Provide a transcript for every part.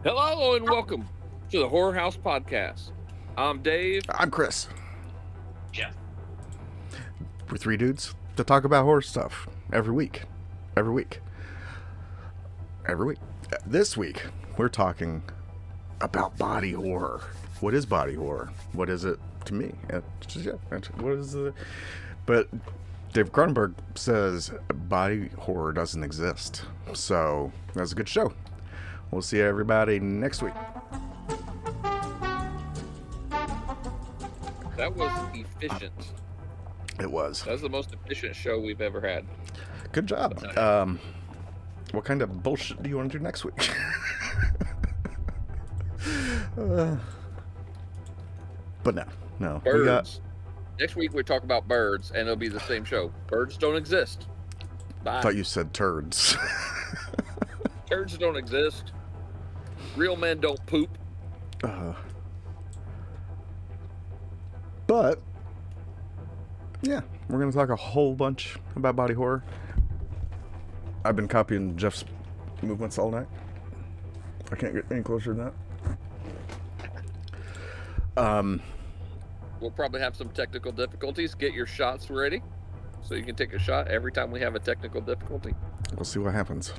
Hello and welcome to the Horror House Podcast. I'm Dave. I'm Chris. Jeff. We're three dudes to talk about horror stuff every week. Every week. Every week. This week, we're talking about body horror. What is body horror? What is it to me? What is it? But Dave Cronenberg says body horror doesn't exist. So, that's a good show. We'll see everybody next week. That was efficient. It was. That was the most efficient show we've ever had. Good job. What kind of bullshit do you want to do next week? But no. Birds. Next week we talk about birds, and it'll be the same show. Birds don't exist. Bye. I thought you said turds. Turds don't exist. Real men don't poop. But yeah, we're going to talk a whole bunch about body horror. I've been copying Jeff's movements all night. I can't get any closer than that. We'll probably have some technical difficulties. Get your shots ready so you can take a shot every time we have a technical difficulty. We'll see what happens.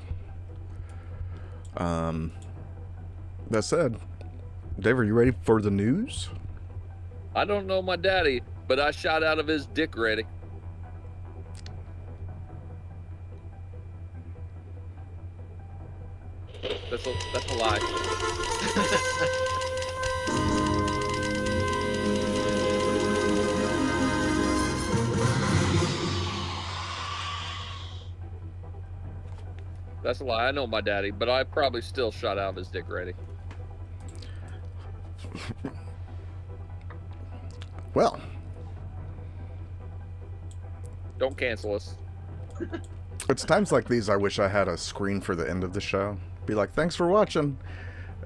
That said, Dave, are you ready for the news? I don't know my daddy, but I shot out of his dick ready. That's a lie. That's a lie. I know my daddy, but I probably still shot out of his dick ready. Well, don't cancel us. It's times like these I wish I had a screen for the end of the show. Be like, thanks for watching,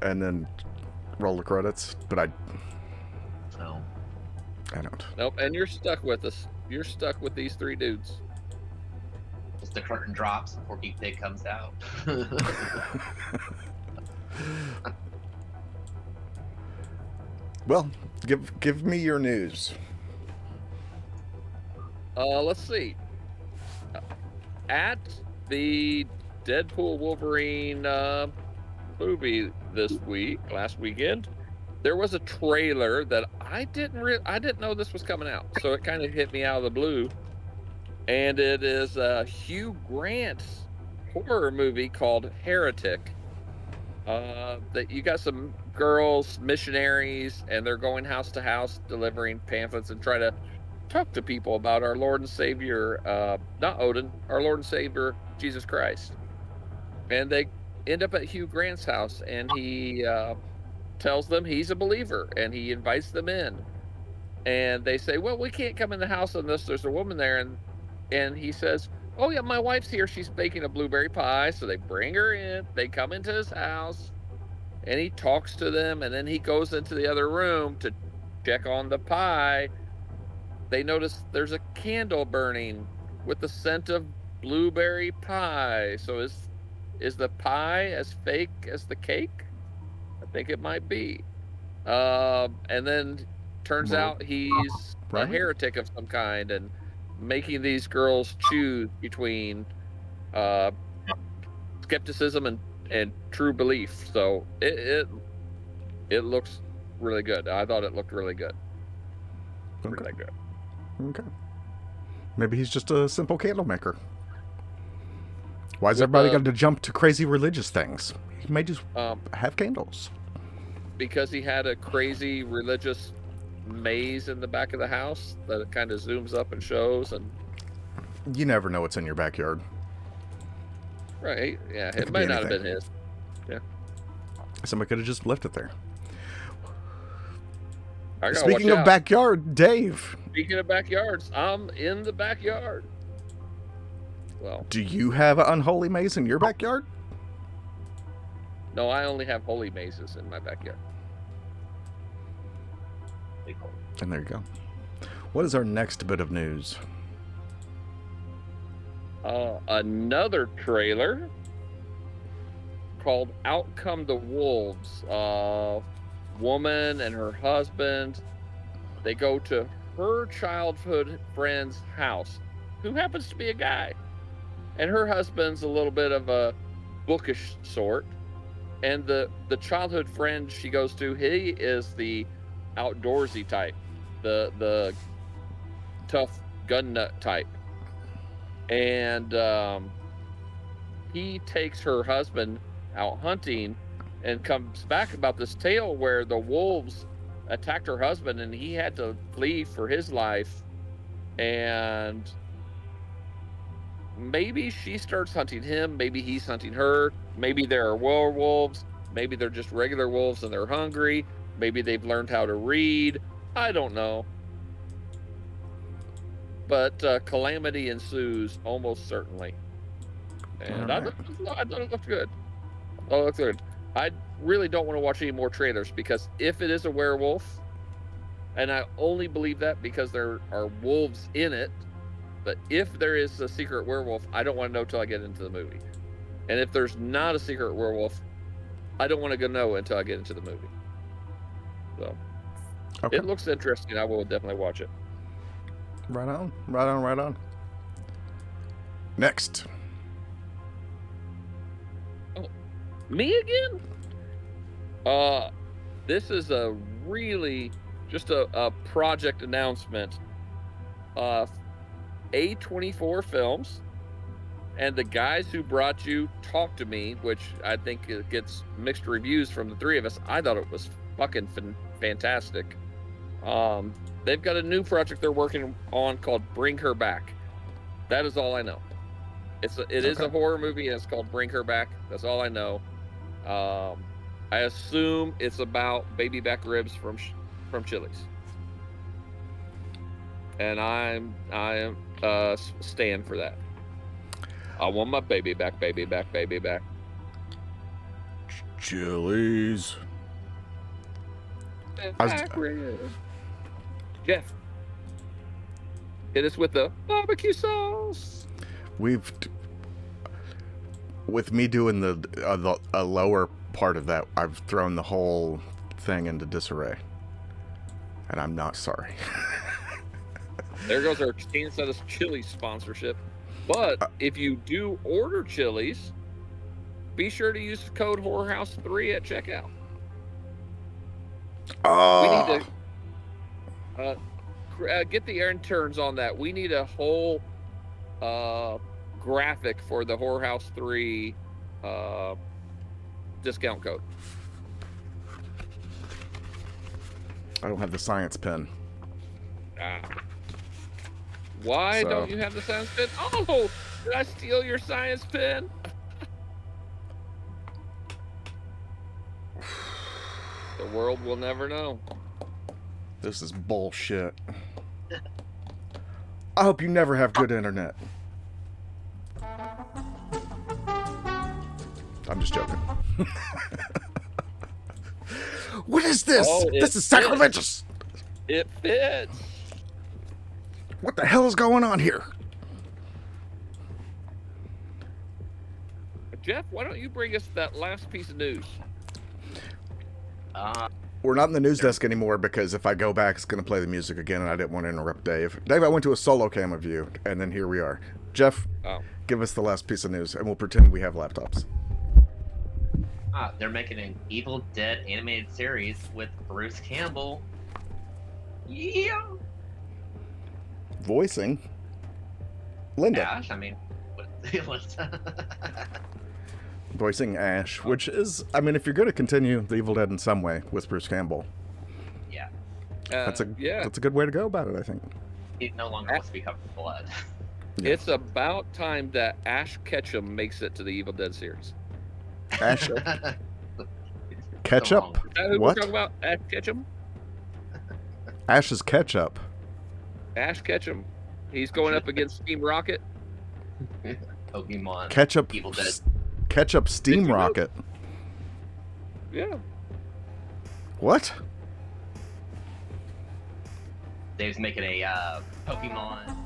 and then roll the credits. But I don't. Nope, and you're stuck with us. You're stuck with these three dudes. Just the curtain drops and Porky Pig comes out. Well, give me your news. Let's see. At the Deadpool Wolverine movie last weekend, there was a trailer that I didn't know this was coming out, so it kind of hit me out of the blue. And it is Hugh Grant's horror movie called Heretic. That you got some girls, missionaries, and they're going house to house delivering pamphlets and try to talk to people about our Lord and Savior, not Odin, our Lord and Savior, Jesus Christ. And they end up at Hugh Grant's house, and he tells them he's a believer, and he invites them in. And they say, well, we can't come in the house unless there's a woman there. And he says, oh, yeah, my wife's here. She's baking a blueberry pie. So they bring her in. They come into his house, and he talks to them. And then he goes into the other room to check on the pie. They notice there's a candle burning with the scent of blueberry pie. So is the pie as fake as the cake? I think it might be. And then turns out he's a heretic of some kind and making these girls choose between skepticism and true belief. So it looks really good. I thought it looked really good. Okay. Really good. Okay. Maybe he's just a simple candle maker. Why is everybody got to jump to crazy religious things? He may just have candles. Because he had a crazy religious maze in the back of the house that it kind of zooms up and shows, and you never know what's in your backyard. Right, yeah, it might not have been his. Yeah, somebody could have just left it there. Speaking of backyard, Dave. Speaking of backyards, I'm in the backyard. Well, do you have an unholy maze in your backyard? No, I only have holy mazes in my backyard. And there you go. What is our next bit of news? Another trailer called Out Come the Wolves. Woman and her husband, they go to her childhood friend's house, who happens to be a guy. And her husband's a little bit of a bookish sort. And the childhood friend she goes to, he is the outdoorsy type, the tough gun nut type. And he takes her husband out hunting and comes back about this tale where the wolves attacked her husband and he had to flee for his life. And maybe she starts hunting him, maybe he's hunting her, maybe there are werewolves, maybe they're just regular wolves and they're hungry, maybe they've learned how to read. I don't know. But calamity ensues almost certainly. And I thought it looked good. Oh, it looked good. I really don't want to watch any more trailers because if it is a werewolf, and I only believe that because there are wolves in it, but if there is a secret werewolf, I don't want to know till I get into the movie. And if there's not a secret werewolf, I don't want to know until I get into the movie. So Okay. It looks interesting. I will definitely watch it. Right on. Right on. Right on. Next. Me again? This is a really just a project announcement. A24 Films and the guys who brought you Talk to Me, which I think it gets mixed reviews from the three of us. I thought it was fucking fantastic. They've got a new project they're working on called Bring Her Back. That is all I know. It is a horror movie and it's called Bring Her Back. That's all I know. I assume it's about baby back ribs from Chili's, and I am staying for that. I want my baby back, baby back, baby back. Chili's. Back ribs. Jeff, hit us with the barbecue sauce. With me doing the lower part of that, I've thrown the whole thing into disarray, and I'm not sorry. There goes our chance at a Chili's sponsorship. But if you do order Chili's, be sure to use the code HorrorHouse3 at checkout. Oh. We need to get the interns on that. We need a whole graphic for the Horrorhouse 3 discount code. I don't have the science pen. Why don't you have the science pen? Oh, did I steal your science pen? The world will never know. This is bullshit. I hope you never have good internet. I'm just joking. What is this? Oh, this is sacrilegious. It fits. What the hell is going on here? Jeff, why don't you bring us that last piece of news? We're not in the news desk anymore because if I go back, it's going to play the music again, and I didn't want to interrupt Dave. Dave, I went to a solo cam view, and then here we are. Jeff, give us the last piece of news, and we'll pretend we have laptops. They're making an Evil Dead animated series with Bruce Campbell. Yeah. Voicing Linda. Ash, I mean, what's Voicing Ash, which is, I mean, if you're going to continue The Evil Dead in some way with Bruce Campbell, yeah, that's a good way to go about it, I think. He no longer wants to be covered with blood. Yeah. It's about time that Ash Ketchum makes it to the Evil Dead series. Ash Ketchup? Is that who What? we're talking about? Ash Ketchum? Ash's Ketchup. Ash Ketchum. He's going up against Steam Rocket. Pokemon. Ketchup. Evil Dead. Ketchup Steam Rocket. Yeah. What? Dave's making a Pokemon.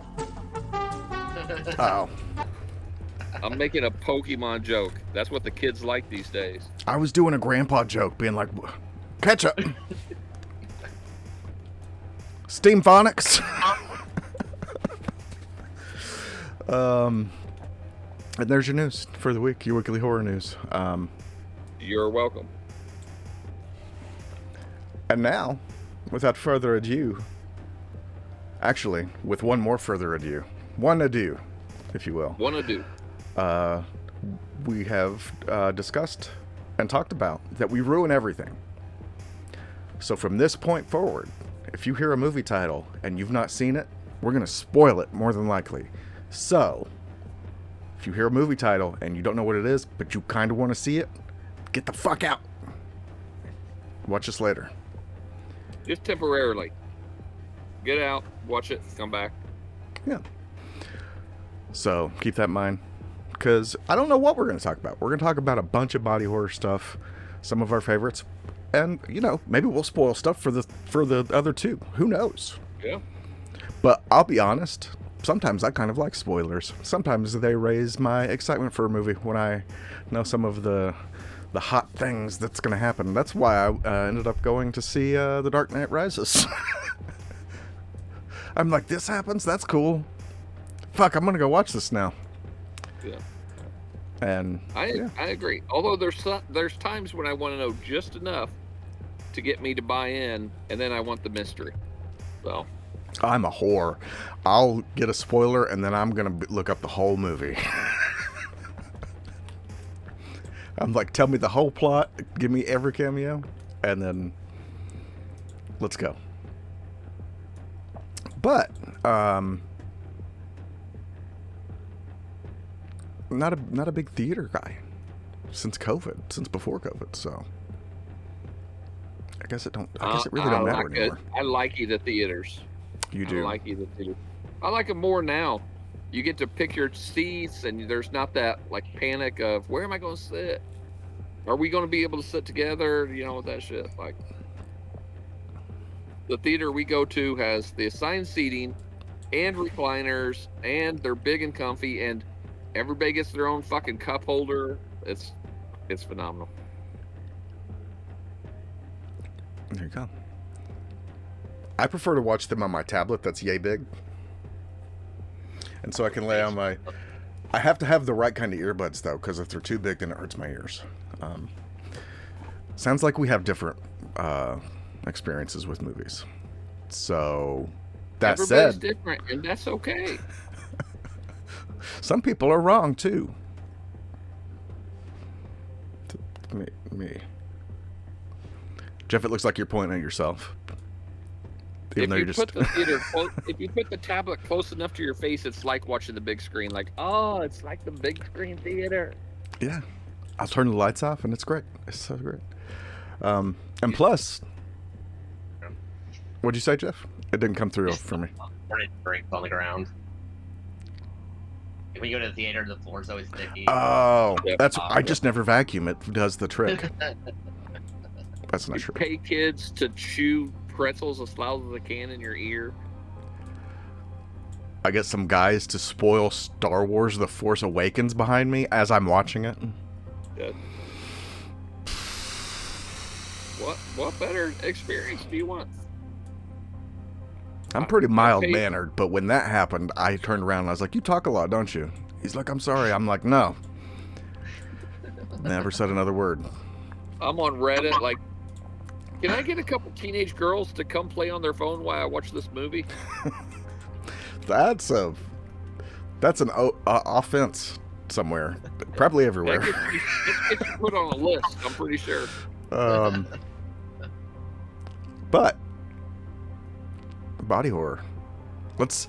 Oh. I'm making a Pokemon joke. That's what the kids like these days. I was doing a grandpa joke, being like, ketchup. Steam phonics. And there's your news for the week, your weekly horror news. You're welcome. And now, without further ado, actually, with one more further ado, one adieu, if you will. Wanna do? We have discussed and talked about that we ruin everything. So from this point forward, if you hear a movie title and you've not seen it, we're going to spoil it more than likely. So, if you hear a movie title and you don't know what it is, but you kind of want to see it, get the fuck out. Watch us later. Just temporarily. Get out, watch it, come back. Yeah. So, keep that in mind. Because I don't know what we're going to talk about. We're going to talk about a bunch of body horror stuff, some of our favorites, and maybe we'll spoil stuff for the other two. Who knows? Yeah. But I'll be honest, sometimes I kind of like spoilers. Sometimes they raise my excitement for a movie when I know some of the hot things that's going to happen. That's why I ended up going to see The Dark Knight Rises. I'm like, this happens? That's cool. Fuck, I'm going to go watch this now. Yeah. And I agree. Although there's times when I want to know just enough to get me to buy in, and then I want the mystery. So I'm a whore. I'll get a spoiler, and then I'm going to look up the whole movie. I'm like, tell me the whole plot, give me every cameo, and then let's go. But not a big theater guy since before COVID, so I guess it really don't matter anymore. I like the theaters. You do. I like the theaters. I like them more now. You get to pick your seats, and there's not that like panic of where am I going to sit? Are we going to be able to sit together? That shit. Like the theater we go to has the assigned seating and recliners, and they're big and comfy, and everybody gets their own fucking cup holder. It's phenomenal. There you go. I prefer to watch them on my tablet that's yay big. And so I can lay on my... I have to have the right kind of earbuds, though, because if they're too big, then it hurts my ears. Sounds like we have different experiences with movies. So, that Everybody's said... different, and that's okay. Some people are wrong, too. Me. Jeff, it looks like you're pointing at yourself. If you put the tablet close enough to your face, it's like watching the big screen. Like, oh, it's like the big screen theater. Yeah. I'll turn the lights off, and it's great. It's so great. And plus... What'd you say, Jeff? It didn't come through for me. Breaks on the ground. When you go to the theater, the floor's always sticky. Oh, I just never vacuum. It does the trick. That's not true. Pay kids to chew pretzels as loud as they can in your ear. I get some guys to spoil Star Wars The Force Awakens behind me as I'm watching it. Yeah. What better experience do you want? I'm pretty mild-mannered, but when that happened, I turned around and I was like, you talk a lot, don't you? He's like, I'm sorry. I'm like, no. Never said another word. I'm on Reddit, like, can I get a couple teenage girls to come play on their phone while I watch this movie? That's an offense somewhere, probably everywhere. It's put on a list, I'm pretty sure. But body horror. Let's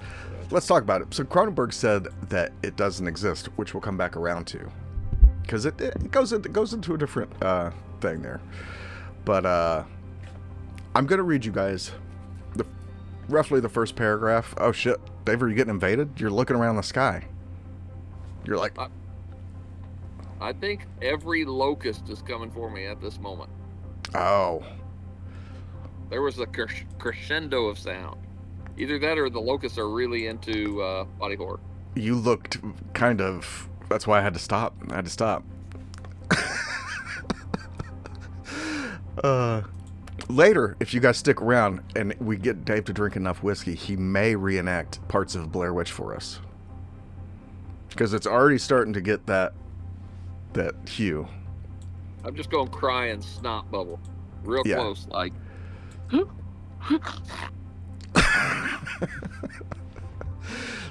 talk about it. So Cronenberg said that it doesn't exist, which we'll come back around to, because it goes into a different thing there. But I'm gonna read you guys roughly the first paragraph. Oh shit, Dave, are you getting invaded? You're looking around the sky. You're like, I think every locust is coming for me at this moment. Oh. There was a crescendo of sound. Either that or the locusts are really into body horror. You looked kind of That's why I had to stop. Later, if you guys stick around and we get Dave to drink enough whiskey, he may reenact parts of Blair Witch for us. Because it's already starting to get that hue. I'm just going to cry and snot bubble. Real close, like.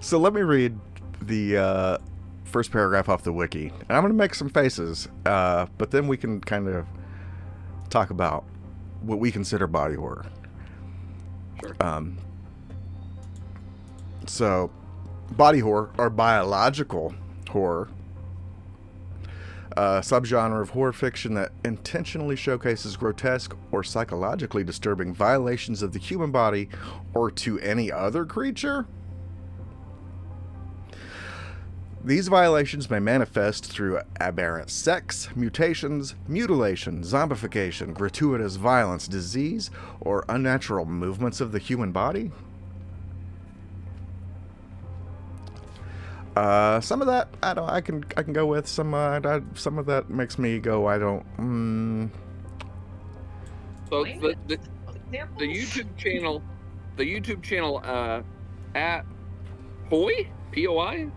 So let me read the first paragraph off the wiki. And I'm going to make some faces, but then we can kind of talk about what we consider body horror. Sure. So, body horror, or biological horror, a subgenre of horror fiction that intentionally showcases grotesque or psychologically disturbing violations of the human body or to any other creature. These violations may manifest through aberrant sex, mutations, mutilation, zombification, gratuitous violence, disease, or unnatural movements of the human body. Some of that I can go with. Some of that makes me go I don't. So the YouTube channel at Poi POI.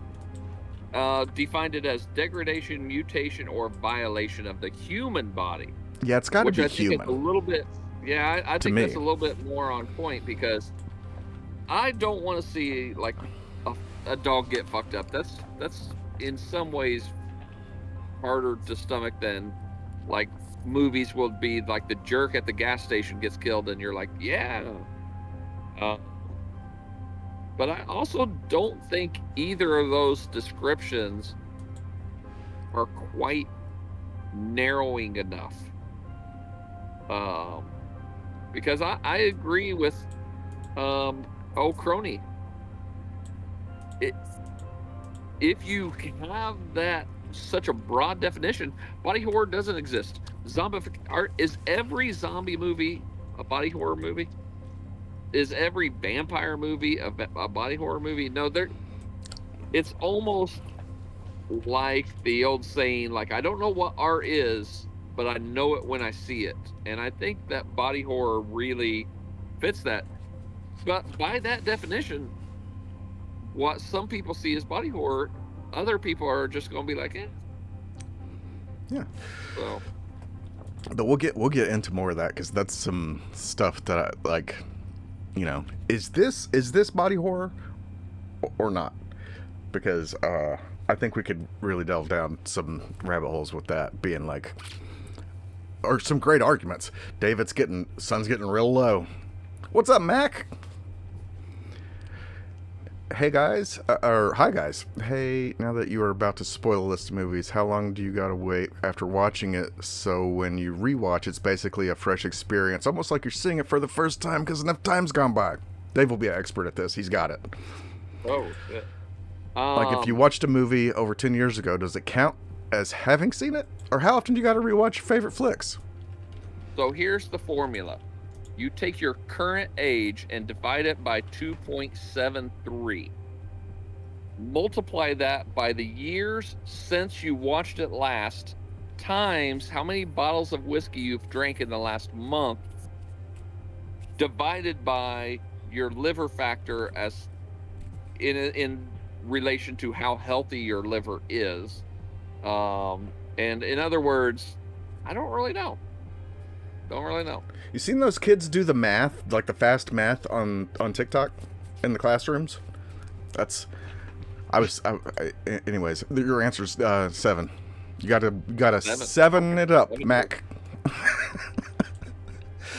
Defined it as degradation, mutation, or violation of the human body. Yeah, it's got to be I think human. it's a little bit. Yeah, I think that's a little bit more on point because I don't want to see like a dog get fucked up. That's in some ways harder to stomach than like movies will be like the jerk at the gas station gets killed and you're like, yeah. But I also don't think either of those descriptions are quite narrowing enough. Because I agree with Crony. If you have that such a broad definition, body horror doesn't exist. Is every zombie movie a body horror movie? Is every vampire movie a body horror movie? No, it's almost like the old saying, like, I don't know what art is, but I know it when I see it. And I think that body horror really fits that. But by that definition, what some people see as body horror, other people are just going to be like, eh. Yeah. So. But we'll get into more of that because that's some stuff that I like. You know, is this body horror or not? Because I think we could really delve down some rabbit holes with that being like, or some great arguments. Sun's getting real low. What's up, Mac? Hey guys, or hi guys. Hey, now that you are about to spoil a list of movies, how long do you gotta wait after watching it so when you rewatch it's basically a fresh experience, almost like you're seeing it for the first time because enough time's gone by? Dave will be an expert at this. He's got it. Oh, shit. Like if you watched a movie over 10 years ago, does it count as having seen it? Or how often do you gotta rewatch your favorite flicks? So here's the formula. You take your current age and divide it by 2.73. Multiply that by the years since you watched it last, times how many bottles of whiskey you've drank in the last month, divided by your liver factor as in relation to how healthy your liver is. And in other words, I don't really know. You seen those kids do the math, like the fast math on TikTok in the classrooms? Anyways, your answer's 7. You gotta 7 it up, Mac.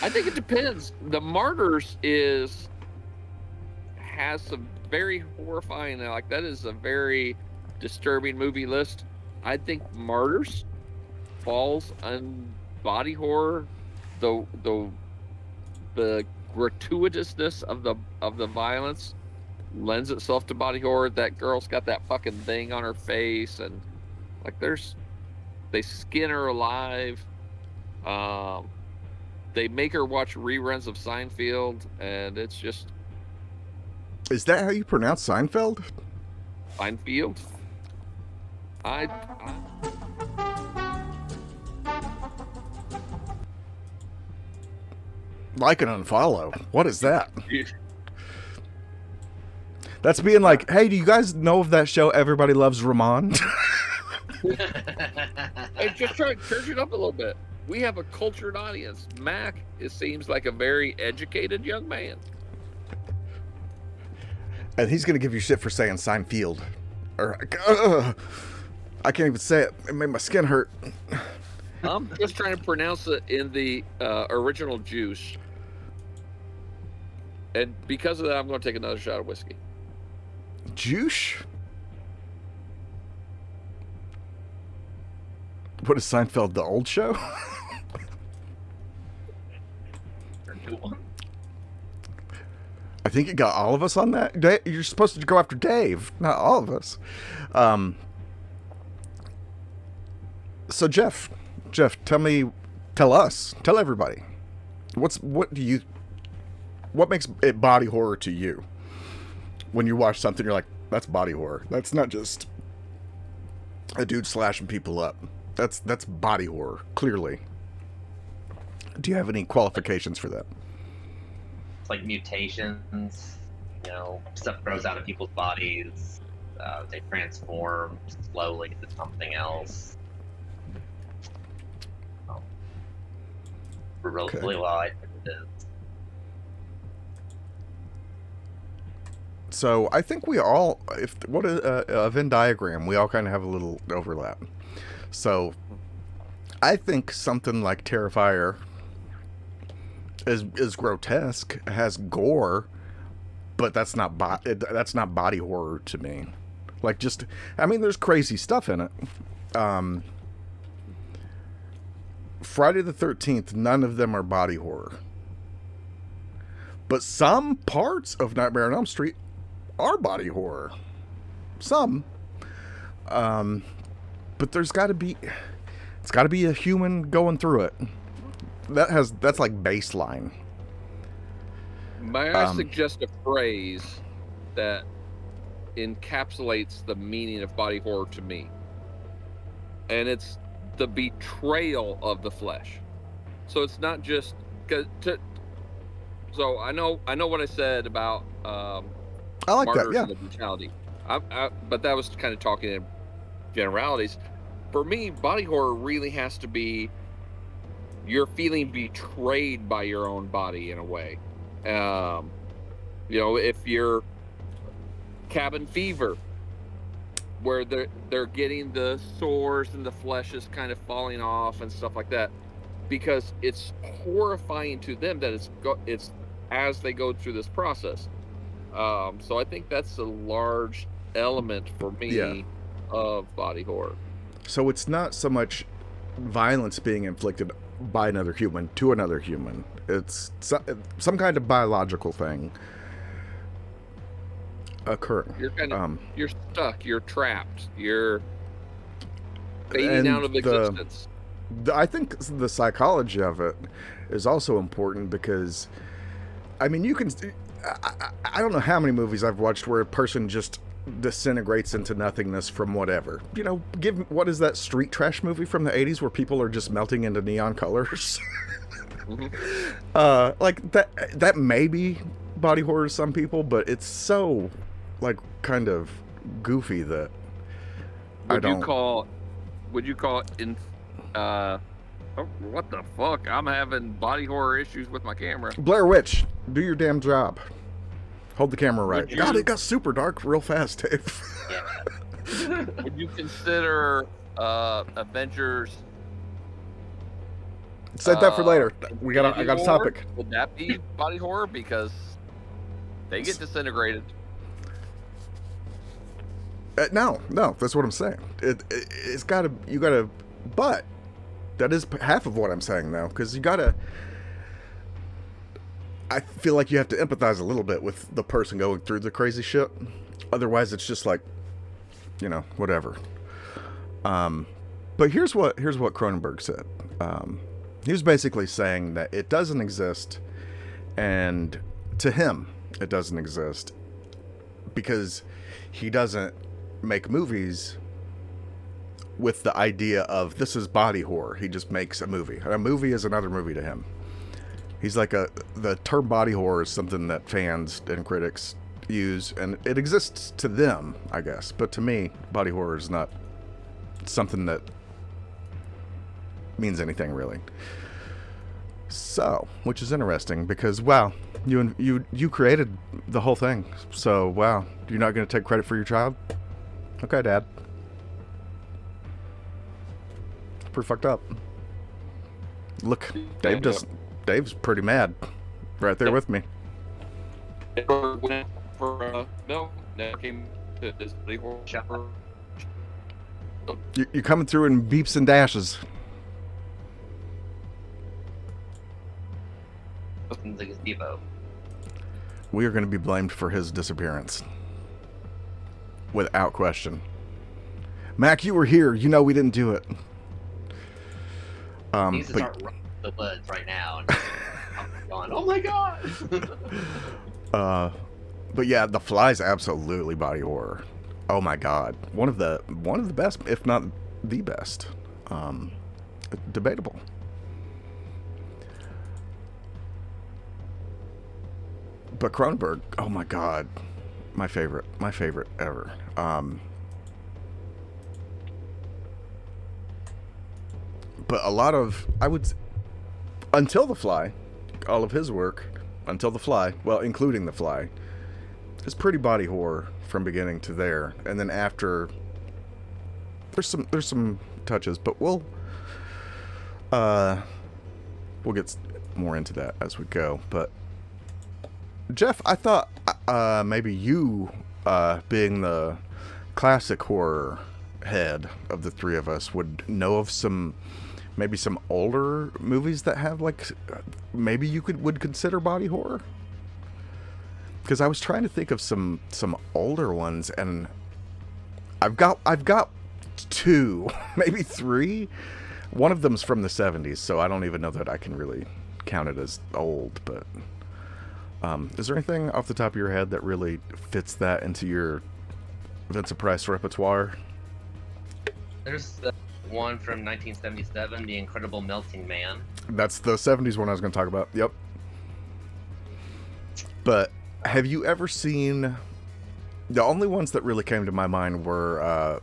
I think it depends. The Martyrs has some very horrifying, like that is a very disturbing movie list. I think Martyrs falls on body horror. The gratuitousness of the violence lends itself to body horror. That girl's got that fucking thing on her face, and like they skin her alive. They make her watch reruns of Seinfeld, and it's just. Is that how you pronounce Seinfeld? Seinfeld. I Like and unfollow. What is that? That's being like, hey, do you guys know of that show Everybody Loves Ramon? Hey, just try to church it up a little bit. We have a cultured audience. Mac, it seems like a very educated young man. And he's going to give you shit for saying Seinfeld. Or, I can't even say it. It made my skin hurt. I'm just trying to pronounce it in the original juice. And because of that, I'm going to take another shot of whiskey. Juice? What is Seinfeld, the old show? I think it got all of us on that. You're supposed to go after Dave, not all of us. So Jeff, tell us, tell everybody, what makes it body horror to you? When you watch something, you're like, that's body horror. That's not just a dude slashing people up. That's body horror, clearly. Do you have any qualifications for that? It's like mutations, stuff grows out of people's bodies. They transform slowly into something else. Really well, I think it is. So I think we all, a Venn diagram, we all kind of have a little overlap. So I think something like Terrifier is grotesque, has gore, but that's not body horror to me. Like, just, I mean, there's crazy stuff in it. Friday the 13th, none of them are body horror. But some parts of Nightmare on Elm Street are body horror. Some. But it's got to be a human going through it. That's like baseline. May I suggest a phrase that encapsulates the meaning of body horror to me? And it's the betrayal of the flesh. So it's not just so I know what I said about I like that, yeah. and the brutality. But that was kind of talking in generalities. For me, body horror really has to be you're feeling betrayed by your own body in a way. If you're Cabin Fever, where they're getting the sores and the flesh is kind of falling off and stuff like that, because it's horrifying to them that it's as they go through this process. So I think that's a large element for me of body horror. So it's not so much violence being inflicted by another human to another human. It's some kind of biological thing occurring. You're stuck. You're trapped. You're fading out of existence. I think the psychology of it is also important because, I mean, you can. I don't know how many movies I've watched where a person just disintegrates into nothingness from whatever. What is that street trash movie from the 80s where people are just melting into neon colors? Mm-hmm. Like that may be body horror to some people, but it's so like kind of goofy that Would you call it in what the fuck? I'm having body horror issues with my camera. Blair Witch, do your damn job. Hold the camera right. God, it got super dark real fast, Dave. Yeah. Would you consider Avengers? Save that for later. I got a topic. Would that be body horror because they get disintegrated? No, that's what I'm saying. It's gotta, but that is half of what I'm saying though, because I feel like you have to empathize a little bit with the person going through the crazy shit. Otherwise, it's just like, whatever. But here's what Cronenberg said. He was basically saying that it doesn't exist, and to him, it doesn't exist because he doesn't make movies with the idea of this is body horror. He just makes a movie. A movie is another movie to him. He's like the term body horror is something that fans and critics use, and it exists to them, I guess. But to me, body horror is not something that means anything really. So, which is interesting because wow, you created the whole thing. So wow, you're not going to take credit for your child? Okay, Dad. Pretty fucked up. Look, Dave's pretty mad, right there with me. Went for milk. Now came to this body horror shopper. You're coming through in beeps and dashes. Like a depot. We are going to be blamed for his disappearance, without question. Mac, you were here. You know we didn't do it. He needs to start running the woods right now. And I'm going, oh my god! But yeah, The Fly's absolutely body horror. Oh my god, one of the best, if not the best. Debatable. But Cronenberg, oh my god, my favorite ever. But a lot of, until The Fly, all of his work, until The Fly, well, including The Fly, is pretty body horror from beginning to there. And then after, there's some touches, but we'll get more into that as we go. But Jeff, I thought maybe you, being the classic horror head of the three of us, would know of maybe some older movies that have like maybe you would consider body horror. Because I was trying to think of some older ones, and I've got two, maybe three. One of them's from the 70s, so I don't even know that I can really count it as old. But is there anything off the top of your head that really fits that into your Vincent Price repertoire? There's the one from 1977, The Incredible Melting Man. That's the 70s one I was going to talk about. Yep. But have you ever seen... The only ones that really came to my mind were,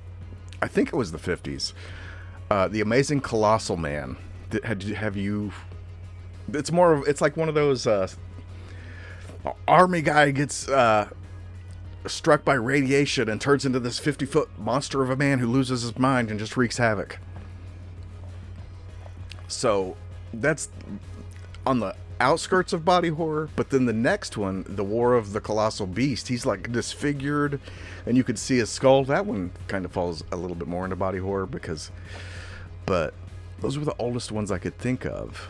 I think it was the 50s. The Amazing Colossal Man. Have you... It's like one of those... army guy gets struck by radiation and turns into this 50-foot monster of a man who loses his mind and just wreaks havoc. So that's on the outskirts of body horror. But then the next one, The War of the Colossal Beast, he's like disfigured and you could see his skull. That one kind of falls a little bit more into body horror but those were the oldest ones I could think of.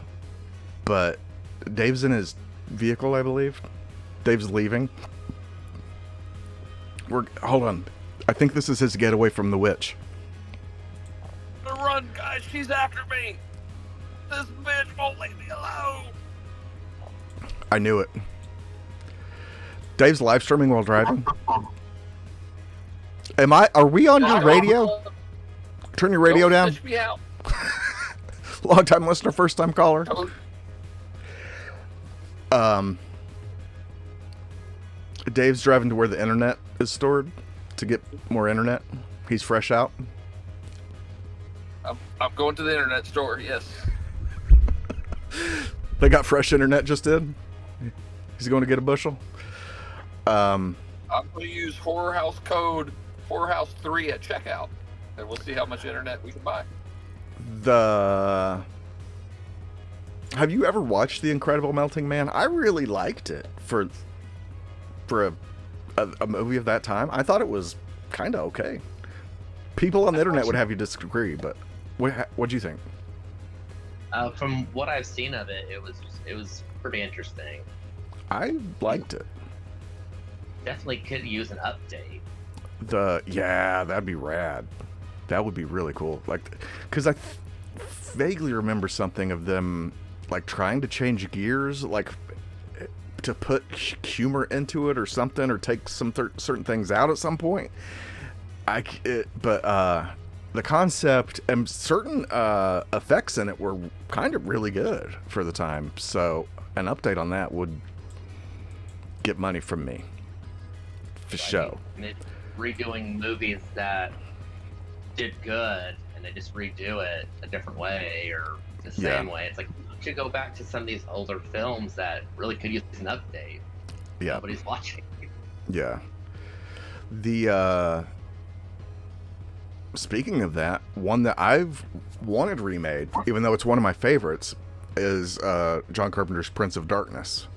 But Dave's in his vehicle, I believe. Dave's leaving. Hold on. I think this is his getaway from the witch. Run, guys! She's after me. This bitch won't leave me alone. I knew it. Dave's live streaming while driving. Are we on your radio? Turn your radio down. Fish me out. Long time listener, first time caller. Dave's driving to where the internet is stored to get more internet. He's fresh out. I'm going to the internet store, yes. They got fresh internet just in. He's going to get a bushel. I'm going to use Horror House code Horrorhouse 3 at checkout, and we'll see how much internet we can buy. Have you ever watched The Incredible Melting Man? I really liked it for a movie of that time. I thought it was kind of okay. People on the internet would have you disagree, but what'd you think? From what I've seen of it, it was pretty interesting. I liked it. Definitely could use an update. That'd be rad. That would be really cool. Like, because I vaguely remember something of them like trying to change gears, like to put humor into it or something, or take some certain things out at some point. But the concept and certain effects in it were kind of really good for the time. So an update on that would get money from me for show. Redoing movies that did good and they just redo it a different way or the same way. It's like you should go back to some of these older films that really could use an update. Yeah. Nobody's watching. Yeah. The speaking of that, one that I've wanted remade, even though it's one of my favorites, is John Carpenter's Prince of Darkness.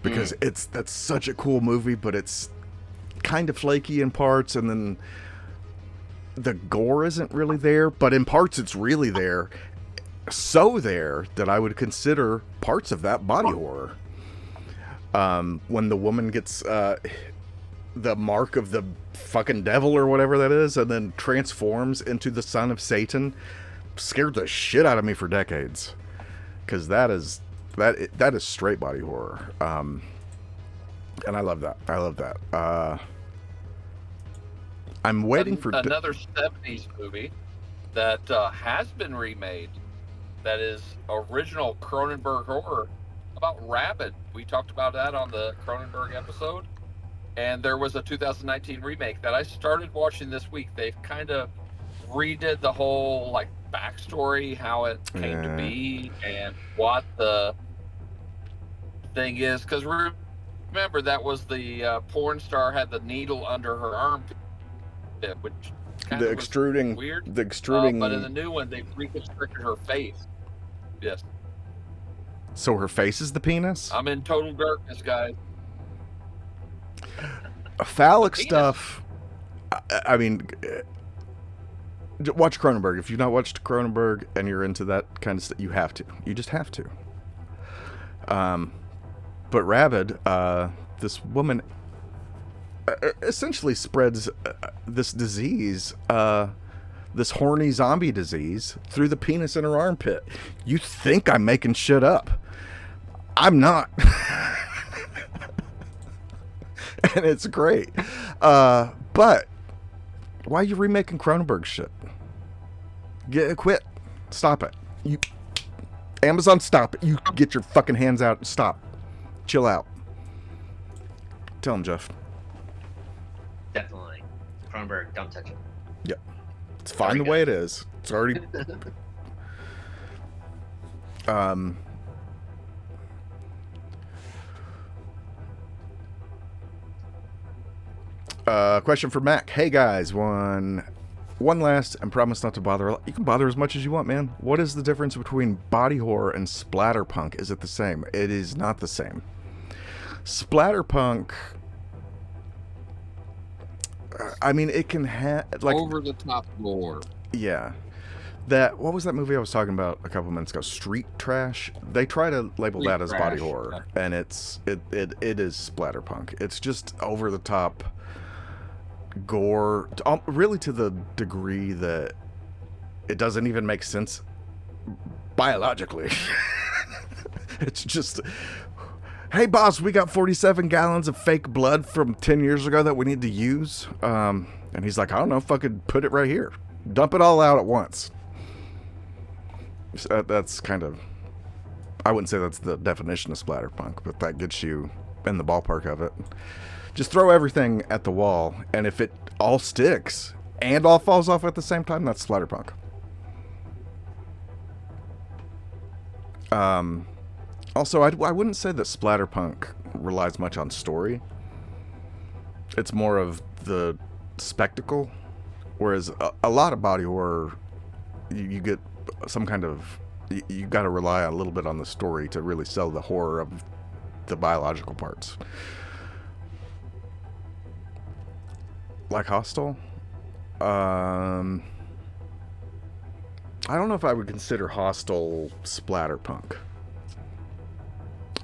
Because that's such a cool movie, but it's kind of flaky in parts, and then the gore isn't really there, but in parts it's really there. So there that I would consider parts of that body horror. When the woman gets the mark of the fucking devil or whatever that is, and then transforms into the son of Satan, scared the shit out of me for decades. Because that is straight body horror. And I love that. I'm waiting for another 70s movie that has been remade. That is original Cronenberg horror about Rabid. We talked about that on the Cronenberg episode. And there was a 2019 remake that I started watching this week. They've kind of redid the whole like backstory, how it came to be, and what the thing is. Because remember, that was the porn star had the needle under her armpit, which kind of extruding weird. The extruding. But in the new one, they reconstructed her face. Yes. So her face is the penis? I'm in total darkness, guys. Phallic stuff. I mean, watch Cronenberg. If you've not watched Cronenberg and you're into that kind of stuff, you have to. You just have to. But Rabid, this woman essentially spreads this disease, this horny zombie disease, through the penis in her armpit. You think I'm making shit up. I'm not. And it's great. But why are you remaking Cronenberg shit? Quit. Stop it. Amazon, stop it. You get your fucking hands out. Stop. Chill out. Tell him, Jeff. Definitely. Cronenberg, don't touch it. Yeah. It's fine the way it is. It's already... Question for Mac. Hey guys, one last, and promise not to bother. You can bother as much as you want, man. What is the difference between body horror and splatterpunk? Is it the same? It is not the same. Splatterpunk, I mean, it can have like over the top gore. Yeah. What was that movie I was talking about a couple minutes ago? Street Trash. They try to label that as body horror, and it is splatterpunk. It's just over the top gore, really to the degree that it doesn't even make sense biologically. It's just, hey boss, we got 47 gallons of fake blood from 10 years ago that we need to use. And he's like, I don't know, fucking put it right here. Dump it all out at once. So that's kind of, I wouldn't say that's the definition of splatterpunk, but that gets you in the ballpark of it. Just throw everything at the wall, and if it all sticks and all falls off at the same time, that's splatterpunk. Also, I wouldn't say that splatterpunk relies much on story. It's more of the spectacle, whereas a lot of body horror, you get some kind of, you got to rely a little bit on the story to really sell the horror of the biological parts. Like Hostel, I don't know if I would consider Hostel splatterpunk,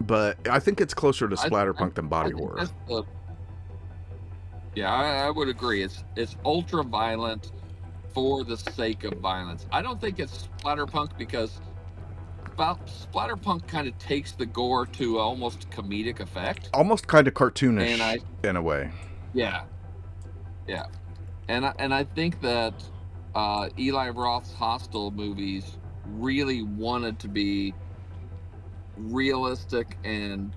but I think it's closer to splatterpunk than body horror. Yeah, I would agree. It's ultra violent for the sake of violence. I don't think it's splatterpunk because splatterpunk kind of takes the gore to almost comedic effect, almost kind of cartoonish in a way. Yeah. And I think that Eli Roth's Hostel movies really wanted to be realistic and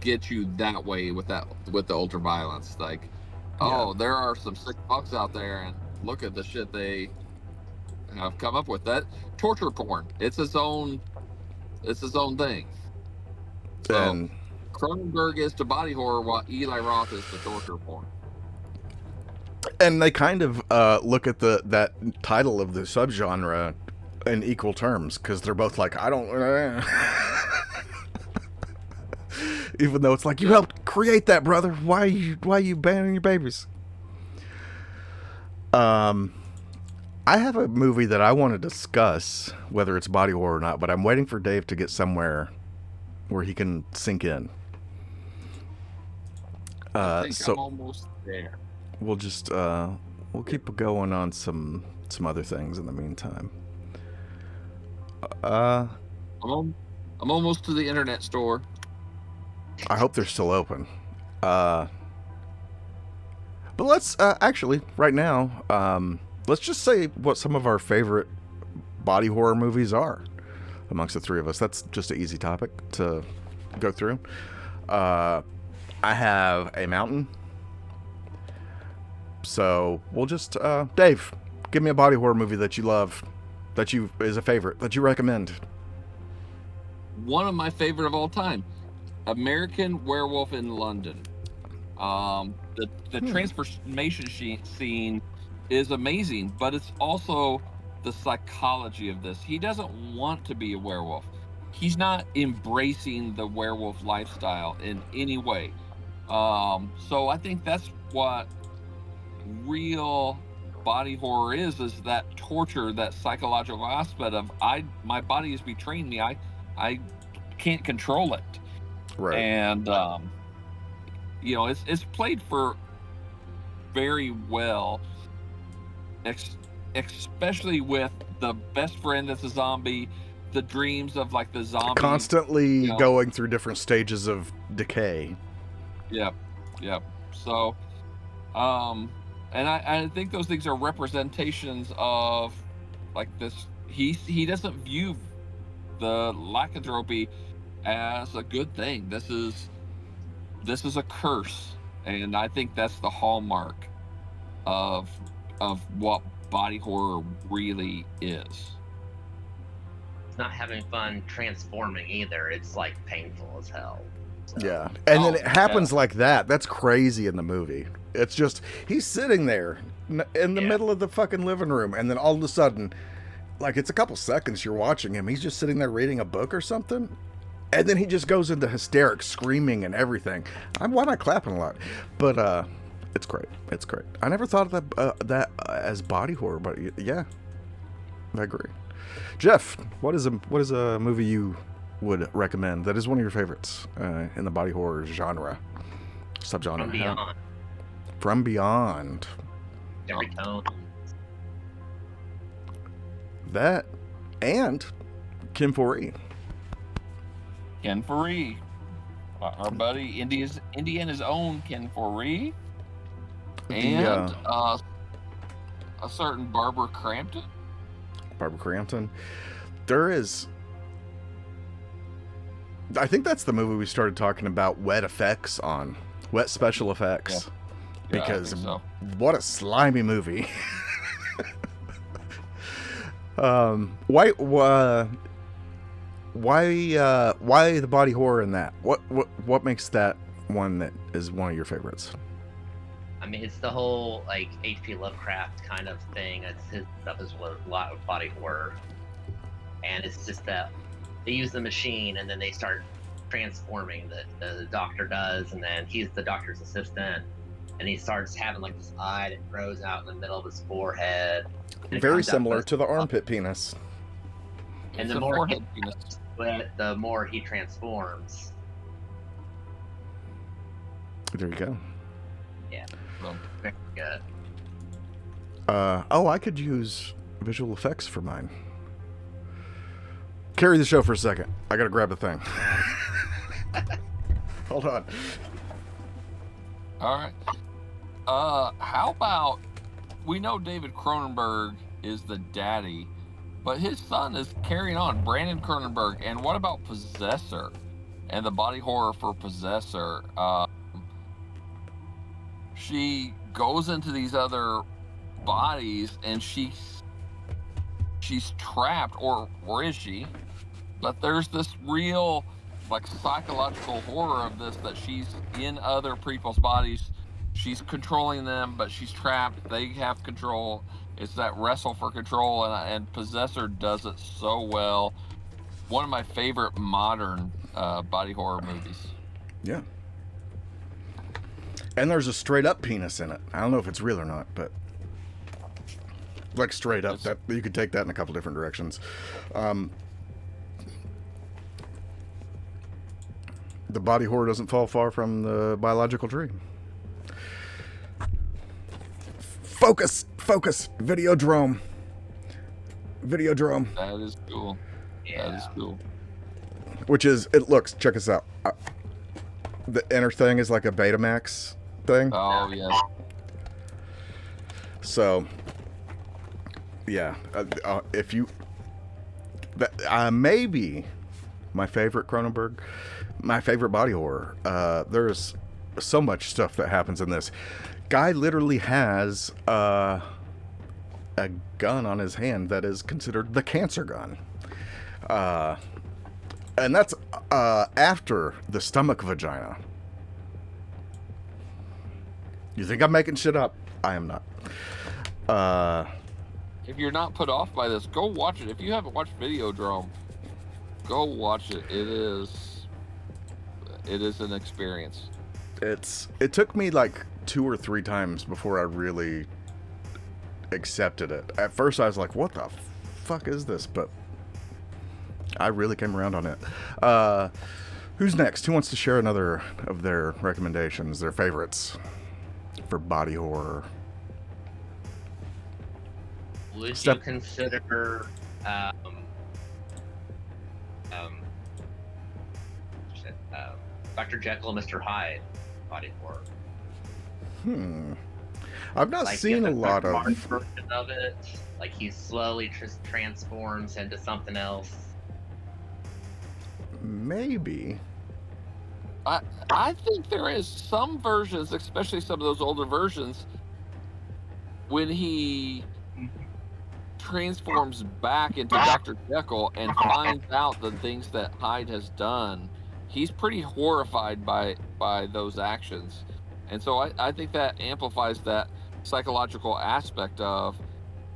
get you that way with the ultra violence. Like, oh, there are some sick fucks out there, and look at the shit they have come up with. That torture porn. It's its own thing. So And Cronenberg is to body horror, while Eli Roth is to torture porn. they kind of look at that title of the subgenre in equal terms, because they're both like, I don't. Even though it's like, you helped create that, brother. Why are you banning your babies? I have a movie that I want to discuss, whether it's body horror or not, but I'm waiting for Dave to get somewhere where he can sink in. I think so I'm almost there. we'll just we'll keep going on some other things in the meantime. I'm almost to the internet store. I hope they're still open. But let's actually right now, let's just say what some of our favorite body horror movies are amongst the three of us. That's just an easy topic to go through. I have a mountain. So we'll just Dave, give me a body horror movie that you love, that you is a favorite, that you recommend. One of my favorite of all time, American Werewolf in London. The transformation scene is amazing, but it's also the psychology of this. He doesn't want to be a werewolf. He's not embracing the werewolf lifestyle in any way. So I think that's what real body horror is that torture, that psychological aspect of my body is betraying me. I can't control it. Right. And it's played for very well, especially with the best friend that's a zombie, the dreams of like the zombie constantly going through different stages of decay. Yep. So, and I think those things are representations of like this. He doesn't view the lycanthropy as a good thing. This is a curse, and I think that's the hallmark of what body horror really is. It's not having fun transforming either. It's like painful as hell. So. Yeah, and then it happens like that. That's crazy in the movie. It's just he's sitting there in the middle of the fucking living room, and then all of a sudden, like it's a couple seconds you're watching him, he's just sitting there reading a book or something, and then he just goes into hysterics, screaming and everything. Why am I clapping a lot? But it's great. It's great. I never thought of that as body horror, but yeah, I agree. Jeff, what is a movie you would recommend that is one of your favorites in the body horror genre, subgenre? From Beyond. From Beyond. Every tone. That and Kim Foree. Ken Foree, our buddy Indiana's own Ken Foree, and a certain Barbara Crampton. Barbara Crampton. There is. I think that's the movie we started talking about wet special effects. Yeah, because so. What a slimy movie. Why the body horror in that? What makes that one that is one of your favorites? I mean, it's the whole like H.P. Lovecraft kind of thing. It's his stuff is a lot of body horror, and it's just that they use the machine and then they start transforming. The doctor does, and then he's the doctor's assistant, and he starts having like this eye that grows out in the middle of his forehead. Very similar to the armpit penis. And the more the more he transforms. There you go. Yeah. Very good. I could use visual effects for mine. Carry the show for a second. I gotta grab the thing. Hold on. All right. How about we know David Cronenberg is the daddy, but his son is carrying on, Brandon Cronenberg. And what about Possessor and the body horror for Possessor? She goes into these other bodies and she's trapped, or is she? But there's this real like psychological horror of this, that she's in other people's bodies. She's controlling them, but she's trapped. They have control. It's that wrestle for control, and Possessor does it so well. One of my favorite modern body horror movies. Yeah. And there's a straight up penis in it. I don't know if it's real or not, but like straight up, that you could take that in a couple different directions. The body horror doesn't fall far from the biological tree. Focus! Videodrome. That is cool. Yeah. That is cool. Which is, it looks, check us out. The inner thing is like a Betamax thing. Oh, yes. So, yeah. If you... maybe my favorite Cronenberg, my favorite body horror. There's so much stuff that happens in this. Guy literally has a gun on his hand that is considered the cancer gun. And that's after the stomach vagina. You think I'm making shit up? I am not. If you're not put off by this, go watch it. If you haven't watched Videodrome, go watch it. It is an experience. It took me like 2 or 3 times before I really accepted it. At first I was like, what the fuck is this? But I really came around on it. Who's next? Who wants to share another of their recommendations, their favorites for body horror? Would you consider Dr. Jekyll and Mr. Hyde body horror? I've not seen a lot of version of it. Like he slowly just transforms into something else. Maybe. I think there is some versions, especially some of those older versions, when he transforms back into Dr. Jekyll and finds out the things that Hyde has done. He's pretty horrified by those actions. And so I think that amplifies that psychological aspect of,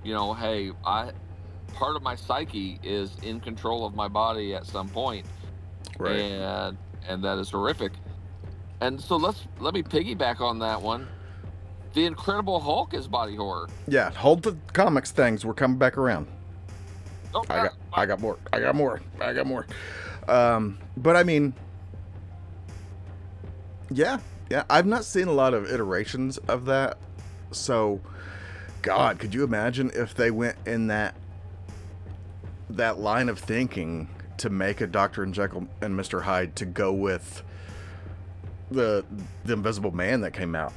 hey, part of my psyche is in control of my body at some point. Right. And that is horrific. And so let me piggyback on that one. The Incredible Hulk is body horror. Yeah, hold the comics things. We're coming back around. Oh, I got more. But I mean, yeah. I've not seen a lot of iterations of that. So, God, could you imagine if they went in that line of thinking to make a Dr. Jekyll and Mr. Hyde to go with the Invisible Man that came out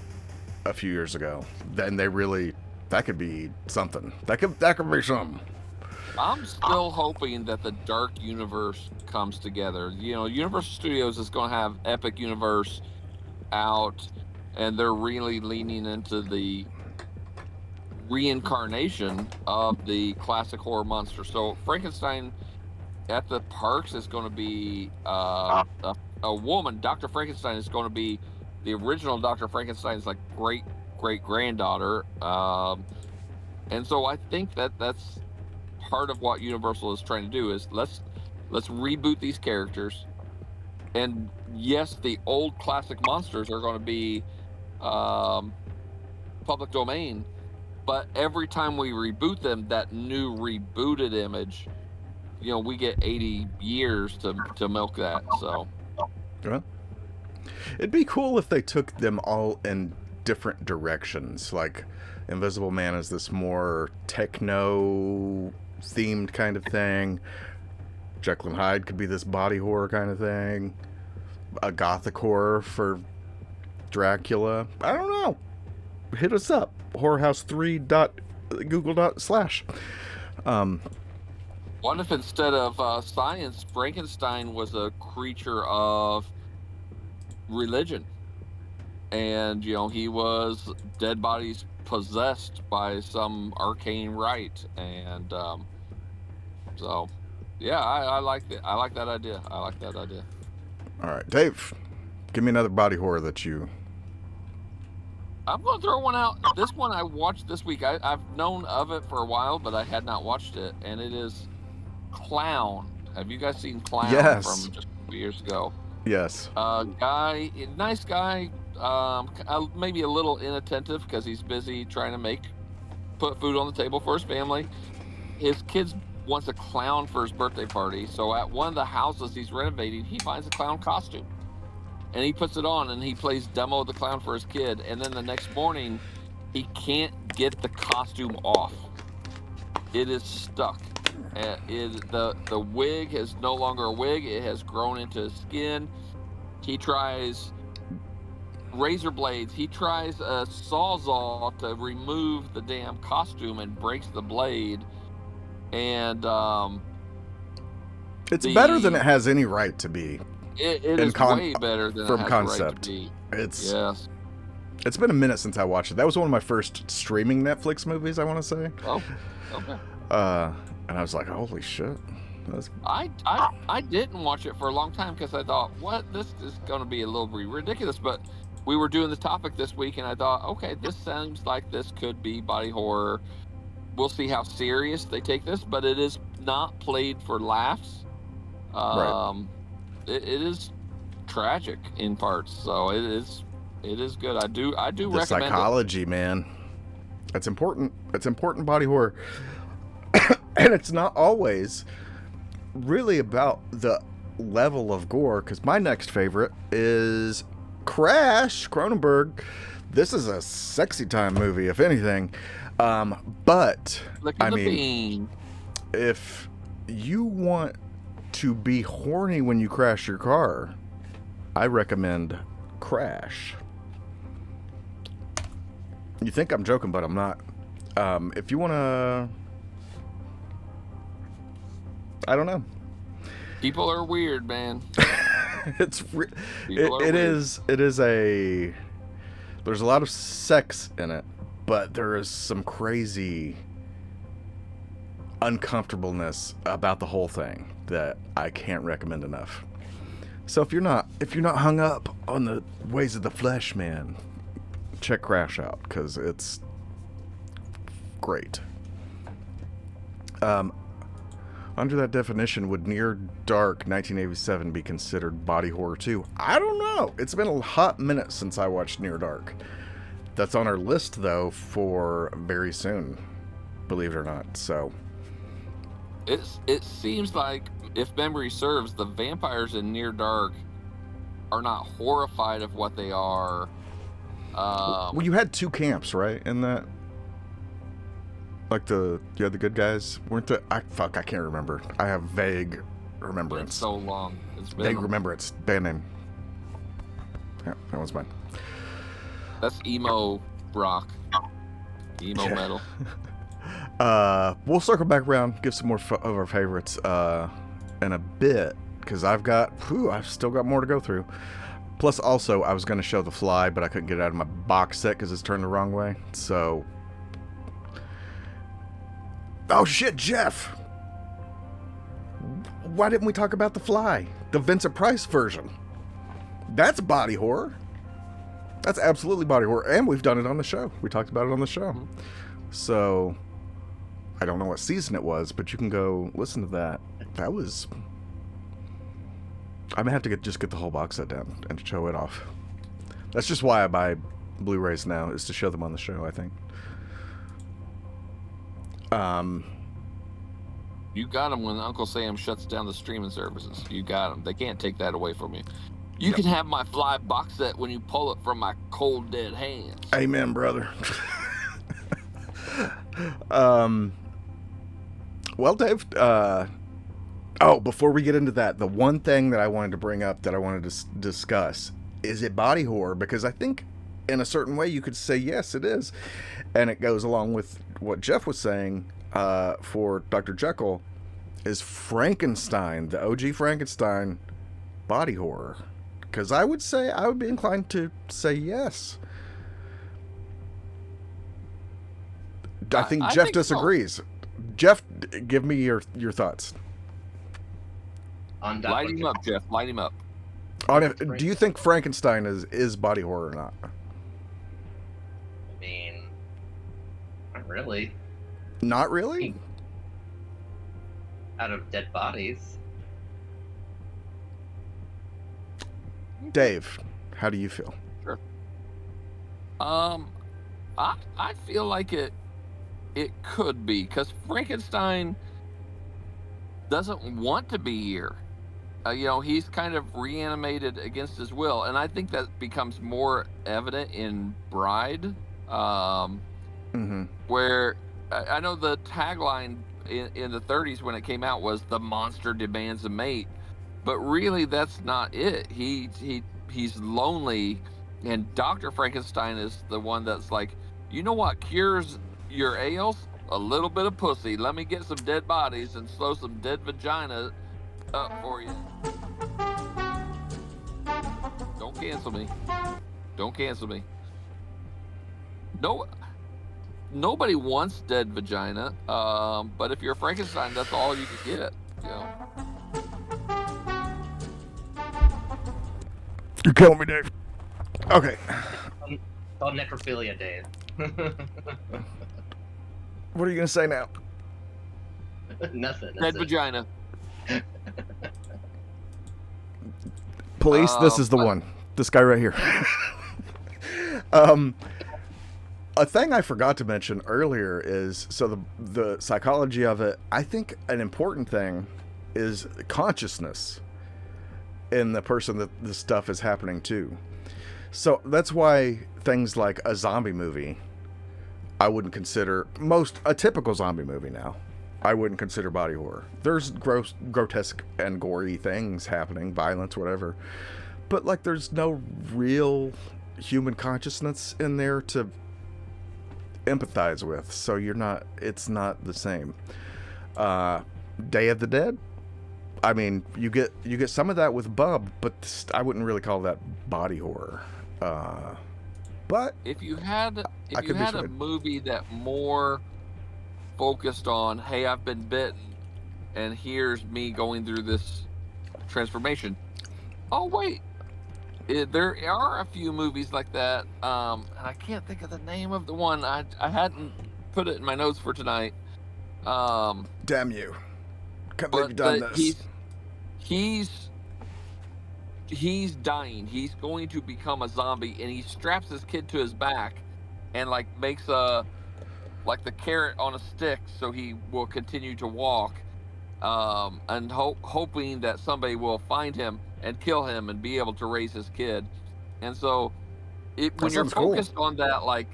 a few years ago? Then that could be something. That could be something. I'm still hoping that the Dark Universe comes together. Universal Studios is going to have Epic Universe out, and they're really leaning into the reincarnation of the classic horror monster. So Frankenstein at the parks is going to be a woman. Dr. Frankenstein is going to be the original Dr. Frankenstein's like great granddaughter, and so I think that's part of what Universal is trying to do is let's reboot these characters. And yes, the old classic monsters are going to be public domain, but every time we reboot them, that new rebooted image, we get 80 years to milk that. So well, it'd be cool if they took them all in different directions. Like Invisible Man is this more techno themed kind of thing. Jekyll and Hyde could be this body horror kind of thing. A gothic horror for Dracula. I don't know. Hit us up. horrorhouse3.google.slash. What if instead of science, Frankenstein was a creature of religion? And, he was dead bodies possessed by some arcane rite. And so, yeah, I like that. I like that idea. All right, Dave, give me another body horror that you... I'm going to throw one out. This one I watched this week. I've known of it for a while, but I had not watched it. And it is Clown. Have you guys seen Clown from just a few years ago? Yes. Nice guy, maybe a little inattentive because he's busy trying to put food on the table for his family. His kids wants a clown for his birthday party, so at one of the houses he's renovating, he finds a clown costume. And he puts it on and he plays demo of the clown for his kid. And then the next morning, he can't get the costume off. It is stuck. The wig is no longer a wig. It has grown into his skin. He tries razor blades. He tries a sawzall to remove the damn costume and breaks the blade. And it's better than it has any right to be. It is way better than from it has concept. The right to be. Yes. It's been a minute since I watched it. That was one of my first streaming Netflix movies, I want to say. Oh, okay. And I was like, holy shit. I didn't watch it for a long time because I thought, what? This is going to be a little bit ridiculous. But we were doing the topic this week, and I thought, okay, this seems like this could be body horror. We'll see how serious they take this, but it is not played for laughs. Right. It is tragic in parts, so it is good. I do recommend the psychology, man. It's important. It's important body horror. And it's not always really about the level of gore, because my next favorite is Crash, Cronenberg. This is a sexy time movie, if anything. But I mean, if you want to be horny when you crash your car, I recommend Crash. You think I'm joking, but I'm not. If you want to, I don't know. People are weird, man. It is a, there's a lot of sex in it, but there is some crazy uncomfortableness about the whole thing that I can't recommend enough. So if you're not hung up on the ways of the flesh, man, check Crash out, because it's great. Under that definition, would Near Dark 1987 be considered body horror too? I don't know. It's been a hot minute since I watched Near Dark. That's on our list, though, for very soon, believe it or not. So it seems like, if memory serves, the vampires in Near Dark are not horrified of what they are. Well, you had two camps, right, in that? Like you had the good guys, weren't the? I can't remember. I have vague remembrance. It's so long. It's been vague remembrance. Band name. Yeah, that one's mine. That's emo rock. Emo metal. We'll circle back around, give some more of our favorites in a bit, because I've still got more to go through. Plus, also, I was going to show The Fly, but I couldn't get it out of my box set because it's turned the wrong way. So, oh shit, Jeff! Why didn't we talk about The Fly? The Vincent Price version. That's body horror. That's absolutely body horror, and we've done it on the show. We talked about it on the show. Mm-hmm. So, I don't know what season it was, but you can go listen to that. That was... I may have to get the whole box set down and show it off. That's just why I buy Blu-rays now, is to show them on the show, I think. You got them when Uncle Sam shuts down the streaming services. You got them. They can't take that away from you. You can have my Fly box set when you pull it from my cold, dead hands. Amen, brother. Well, Dave, before we get into that, the one thing that I wanted to bring up that I wanted to discuss, is it body horror? Because I think in a certain way, you could say yes, it is, and it goes along with what Jeff was saying for Dr. Jekyll. Is Frankenstein, the OG Frankenstein, body horror? Because I would be inclined to say yes. I think Jeff disagrees. So. Jeff, give me your thoughts. Light him up, Jeff. Light him up. Do you think Frankenstein is body horror or not? I mean, not really. Not really? Out of dead bodies. Dave, how do you feel? Sure. I feel like it could be, because Frankenstein doesn't want to be here. He's kind of reanimated against his will, and I think that becomes more evident in Bride, where I know the tagline in the 30s when it came out was "the monster demands a mate," but really that's not it. He's lonely, and Dr. Frankenstein is the one that's like, you know what cures your ails? A little bit of pussy. Let me get some dead bodies and throw some dead vagina up for you. Don't cancel me. Don't cancel me. No. Nobody wants dead vagina, but if you're Frankenstein, that's all you can get. You're killing me, Dave. Okay. It's called necrophilia, Dave. What are you gonna say now? Nothing. Dead vagina. Police, this is the one. This guy right here. A thing I forgot to mention earlier is, so the psychology of it, I think an important thing is consciousness in the person that this stuff is happening to. So that's why things like a zombie movie, I wouldn't consider, a typical zombie movie now, I wouldn't consider body horror. There's grotesque and gory things happening, violence, whatever. But like there's no real human consciousness in there to empathize with, so it's not the same. Day of the Dead, I mean, you get some of that with Bub, but I wouldn't really call that body horror. But if you had a movie that more focused on, hey, I've been bitten and here's me going through this transformation. Oh wait, there are a few movies like that, and I can't think of the name of the one. I hadn't put it in my notes for tonight. Damn you! Can't believe you've done this. He's dying. He's going to become a zombie, and he straps his kid to his back, and like makes the carrot on a stick, so he will continue to walk, and hoping that somebody will find him and kill him and be able to raise his kid. And so when you're focused on that, like,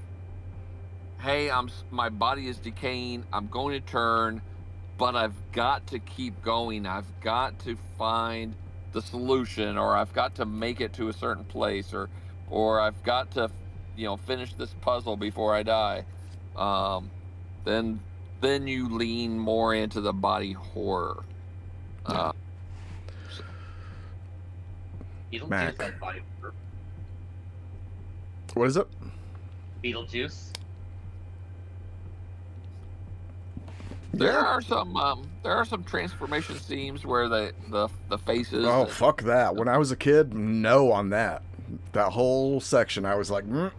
hey, my body is decaying, I'm going to turn, but I've got to keep going. I've got to find the solution, or I've got to make it to a certain place, or I've got to, finish this puzzle before I die. Then you lean more into the body horror. Beetlejuice has body horror. What is it? Beetlejuice. There are some transformation scenes where the faces. Oh, fuck that! When I was a kid, no on that. That whole section, I was like. And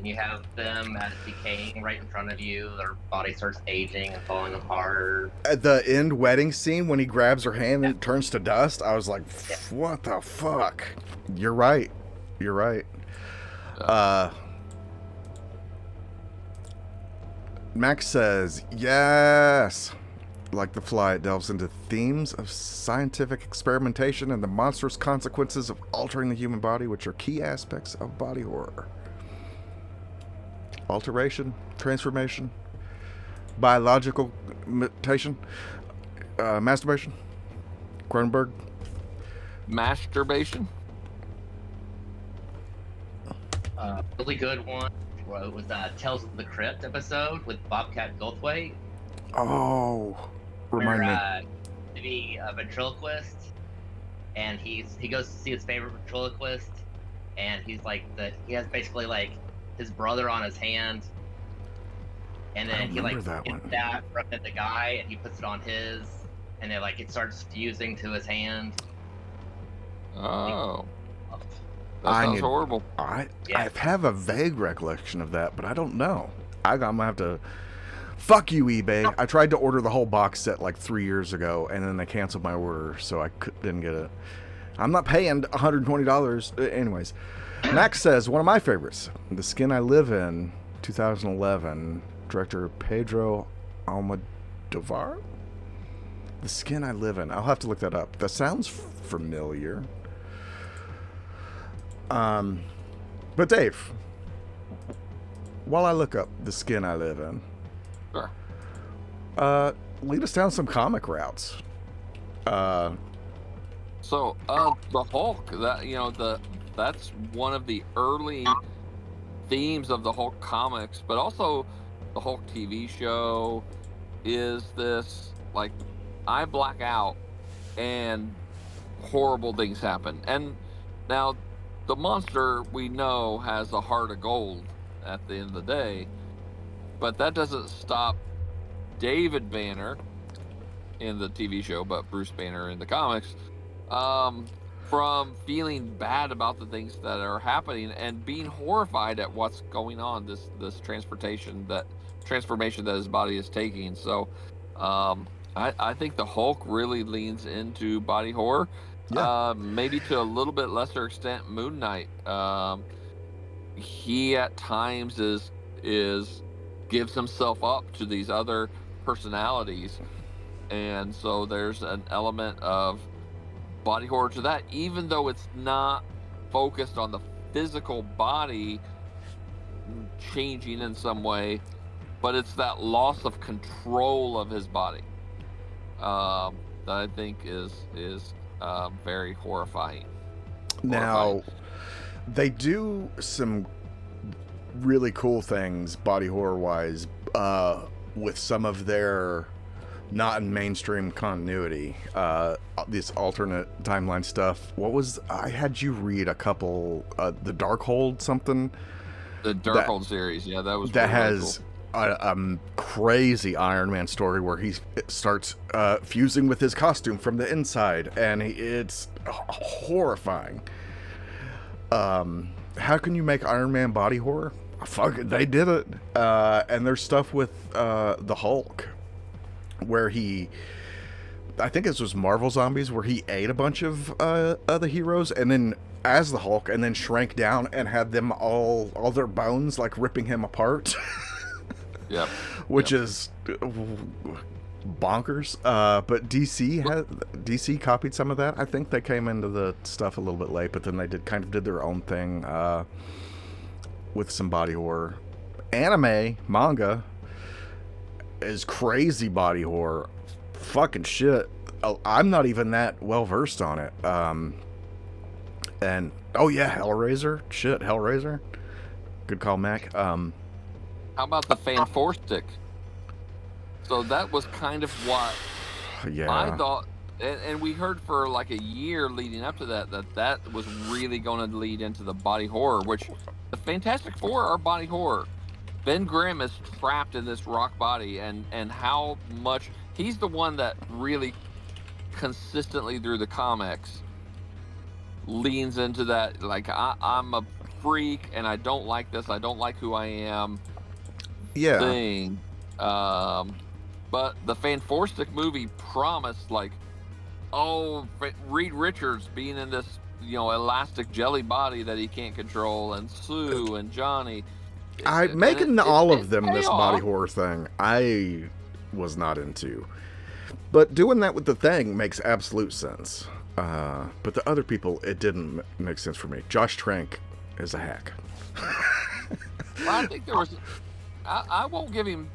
you have them as decaying right in front of you. Their body starts aging and falling apart. At the end wedding scene, when he grabs her hand and it turns to dust, I was like, "What the fuck?" You're right. Max says, yes. Like the Fly, it delves into themes of scientific experimentation and the monstrous consequences of altering the human body, which are key aspects of body horror. Alteration, transformation, biological mutation, masturbation. Cronenberg. Masturbation. Really good one. Well, it was Tales of the Crypt episode with Bobcat Goldthwait, Oh, remind me. where to be a ventriloquist, and he goes to see his favorite ventriloquist, and he has basically like his brother on his hand, and I then don't he like remember that gets one. that from the guy, and he puts it on his, and then like it starts fusing to his hand. Oh, that I sounds need- horrible. I Yeah. have a vague recollection of that, but I don't know. I'm gonna have to. Fuck you, eBay. I tried to order the whole box set like 3 years ago, and then they canceled my order, so I didn't get it. I'm not paying $120. Anyways, Max says, one of my favorites, The Skin I Live In, 2011, director Pedro Almodovar? The Skin I Live In. I'll have to look that up. That sounds familiar. But Dave, while I look up The Skin I Live In, Sure. lead us down some comic routes. So, the Hulk, that's one of the early themes of the Hulk comics, but also the Hulk TV show is this, like, I black out and horrible things happen. And now the monster we know has a heart of gold at the end of the day, but that doesn't stop David Banner in the TV show, but Bruce Banner in the comics, from feeling bad about the things that are happening and being horrified at what's going on, this transformation that his body is taking. So I think the Hulk really leans into body horror. Yeah. Maybe to a little bit lesser extent Moon Knight. He at times is gives himself up to these other personalities, and so there's an element of body horror to that, even though it's not focused on the physical body changing in some way, but it's that loss of control of his body that I think is very horrifying. Now, they do some really cool things body horror wise with some of their not in mainstream continuity, this alternate timeline stuff. What was, I had you read a couple, the Darkhold something? The Darkhold series, yeah, that was that really has cool. a crazy Iron Man story where he starts fusing with his costume from the inside, and it's horrifying. How can you make Iron Man body horror? Fuck it, they did it. And there's stuff with the Hulk where I think this was Marvel Zombies, where he ate a bunch of other heroes and then as the Hulk, and then shrank down and had them all their bones like ripping him apart. Yep. Which is bonkers. But DC copied some of that. I think they came into the stuff a little bit late, but then they did their own thing with some body horror. Anime manga is crazy body horror. Fucking shit. I'm not even that well versed on it. And oh yeah, Hellraiser. Shit, Hellraiser. Good call, Mac. How about the Fanforstic? So that was kind of what Yeah. I thought, and we heard for like a year leading up to that was really going to lead into the body horror, which the Fantastic Four are body horror. Ben Grimm is trapped in this rock body, and how much he's the one that really consistently through the comics leans into that, like, I'm a freak and I don't like this, I don't like who I am thing. But the Fanforstic movie promised, like, Reed Richards being in this, elastic jelly body that he can't control, and Sue and Johnny. Making all of them this body horror thing, I was not into. But doing that with the Thing makes absolute sense. But the other people, it didn't make sense for me. Josh Trank is a hack. Well, I think there was... I won't give him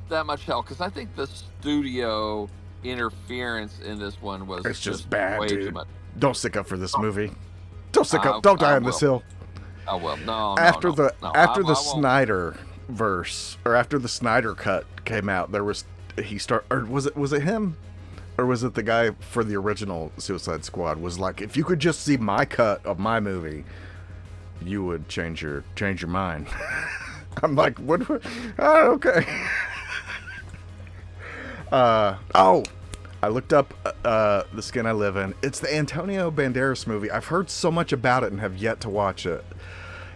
that much hell, because I think the studio interference in this one was just bad, way dude. too much. Don't stick up for this movie. Don't stick up. Don't die on this hill. Oh well, no, after no, the no. after I the won't. Snyder verse, or after the Snyder cut came out, there was or was it him, or was it the guy for the original Suicide Squad was like, if you could just see my cut of my movie, you would change your mind. I'm like, what? Oh, okay. Oh, I looked up The Skin I Live In. It's the Antonio Banderas movie. I've heard so much about it and have yet to watch it.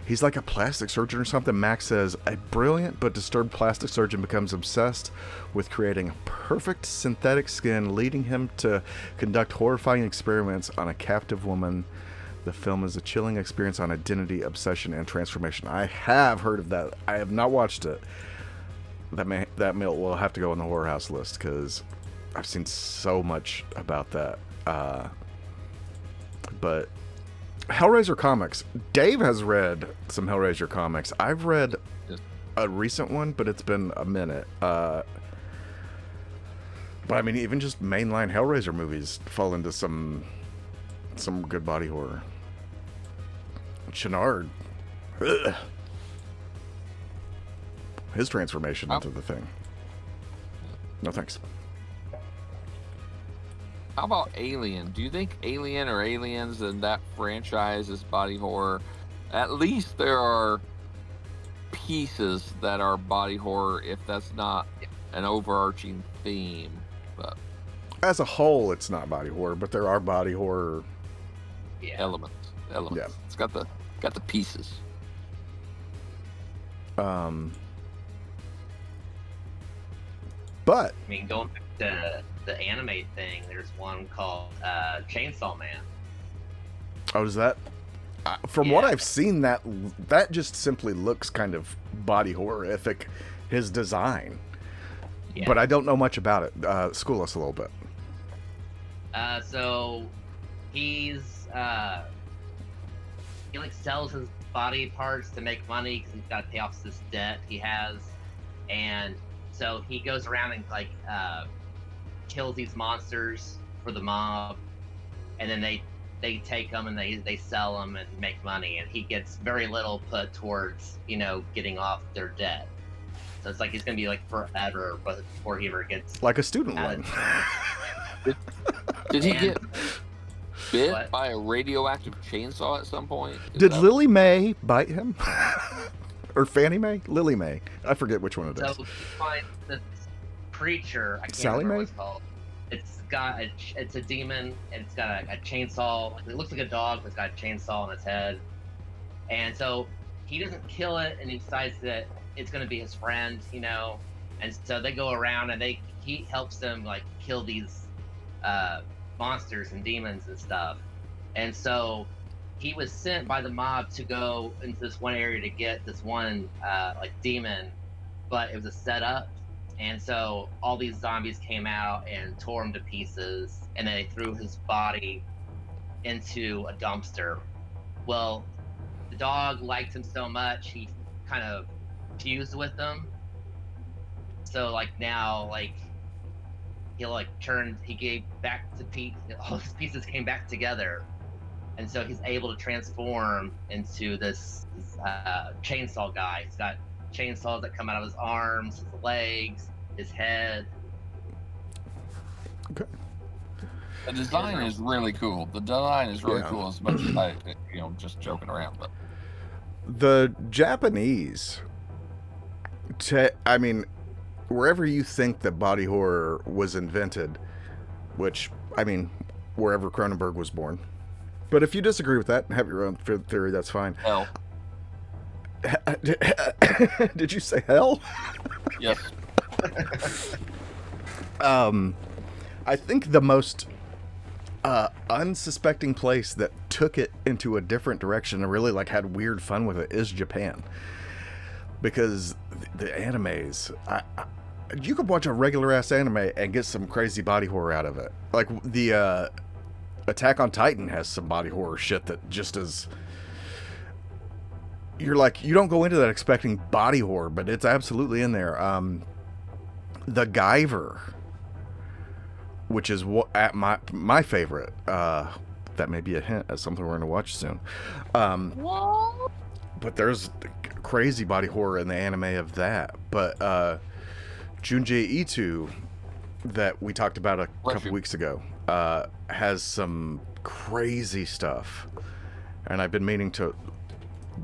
He's like a plastic surgeon or something. Max says, a brilliant but disturbed plastic surgeon becomes obsessed with creating a perfect synthetic skin, leading him to conduct horrifying experiments on a captive woman. The film is a chilling experience on identity, obsession, and transformation. I have heard of that. I have not watched it. That will have to go on the horror house list because I've seen so much about that. But Hellraiser comics. Dave has read some Hellraiser comics. I've read a recent one, but it's been a minute. But I mean, even just mainline Hellraiser movies fall into some good body horror. Chenard. Ugh. His transformation into the thing. No thanks. How about Alien? Do you think Alien or Aliens in that franchise is body horror? At least there are pieces that are body horror, if that's not an overarching theme. But As a whole, it's not body horror, but there are body horror elements. Yeah. It's got the pieces. But I mean, going back to the anime thing, there's one called Chainsaw Man. oh, is that? From what Yeah. I've seen, that just simply looks kind of body horrific. His design, Yeah. but I don't know much about it. School us a little bit. So he's he like sells his body parts to make money because he's got to pay off this debt he has, and so he goes around and like kills these monsters for the mob, and then they take them and they sell them and make money, and he gets very little put towards getting off their debt. So it's like he's gonna be like forever, but before he ever gets Like a student out loan. of- Did he And- get bit What? by a radioactive chainsaw at some point? Did Lily Mae bite him? Or Fannie Mae? Lily Mae. I forget which one it is. So you find this creature. I can't Sally remember Mae? what it's called. It's a demon, and it's got a chainsaw. It looks like a dog, but it's got a chainsaw on its head. And so he doesn't kill it, and he decides that it's going to be his friend, And so they go around, and he helps them like kill these monsters and demons and stuff. And so he was sent by the mob to go into this one area to get this one like demon, but it was a setup. And so all these zombies came out and tore him to pieces, and then they threw his body into a dumpster. Well, the dog liked him so much, he kind of fused with them. So like now, like he gave back to Pete. All his pieces came back together, and so he's able to transform into this chainsaw guy. He's got chainsaws that come out of his arms, his legs, his head. Okay. The design is really cool. The design is really Yeah. cool, as much as I, just joking around. But The Japanese, I mean, wherever you think that body horror was invented, which, I mean, wherever Cronenberg was born. But if you disagree with that and have your own theory, that's fine. hell, Did you say hell? yes, I think the most unsuspecting place that took it into a different direction and really like had weird fun with it is Japan, because the animes, you could watch a regular ass anime and get some crazy body horror out of it. Like the Attack on Titan has some body horror shit that just is. You're like, you don't go into that expecting body horror, but it's absolutely in there. The Guyver, which is at my favorite. That may be a hint at something we're going to watch soon. but there's crazy body horror in the anime of that. But Junji Ito, that we talked about a couple weeks ago, has some crazy stuff, and I've been meaning to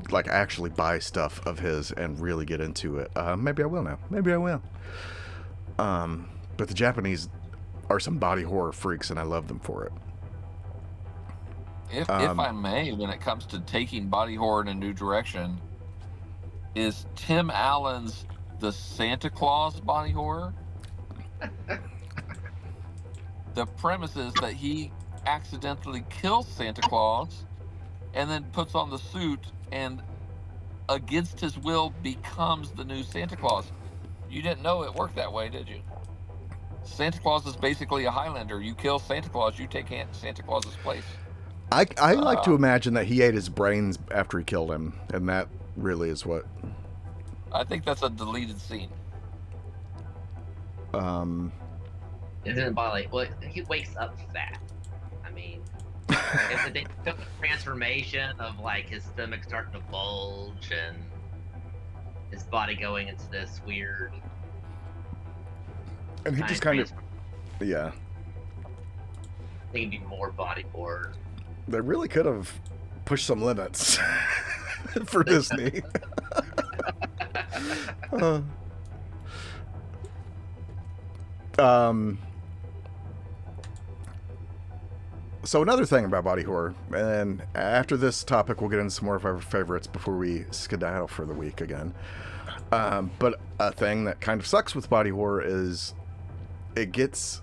like actually buy stuff of his and really get into it. Maybe I will now. Maybe I will. But the Japanese are some body horror freaks, and I love them for it. If I may, when it comes to taking body horror in a new direction, is Tim Allen's The Santa Claus body horror? The premise is that he accidentally kills Santa Claus and then puts on the suit and against his will becomes the new Santa Claus. You didn't know it worked that way, did you? Santa Claus is basically a Highlander. You kill Santa Claus, you take Santa Claus's place. I like to imagine that he ate his brains after he killed him, and that really is what... I think that's a deleted scene. Isn't body? Well, he wakes up fat. I mean, if they took the transformation of like his stomach starting to bulge and his body going into this weird. And he just kind of, yeah. I think it'd be more body horror. They really could have pushed some limits for Disney. So another thing about body horror, and after this topic, we'll get into some more of our favorites before we skedaddle for the week again. But a thing that kind of sucks with body horror is it gets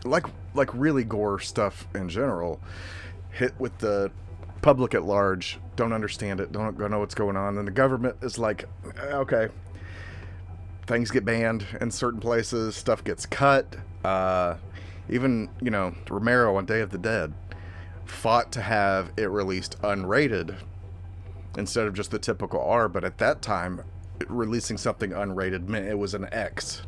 like really gore stuff in general hit with the public at large, don't understand it, don't know what's going on, and the government is like, okay, things get banned in certain places, stuff gets cut. Even, Romero on Day of the Dead fought to have it released unrated instead of just the typical R, but at that time, releasing something unrated meant it was an X.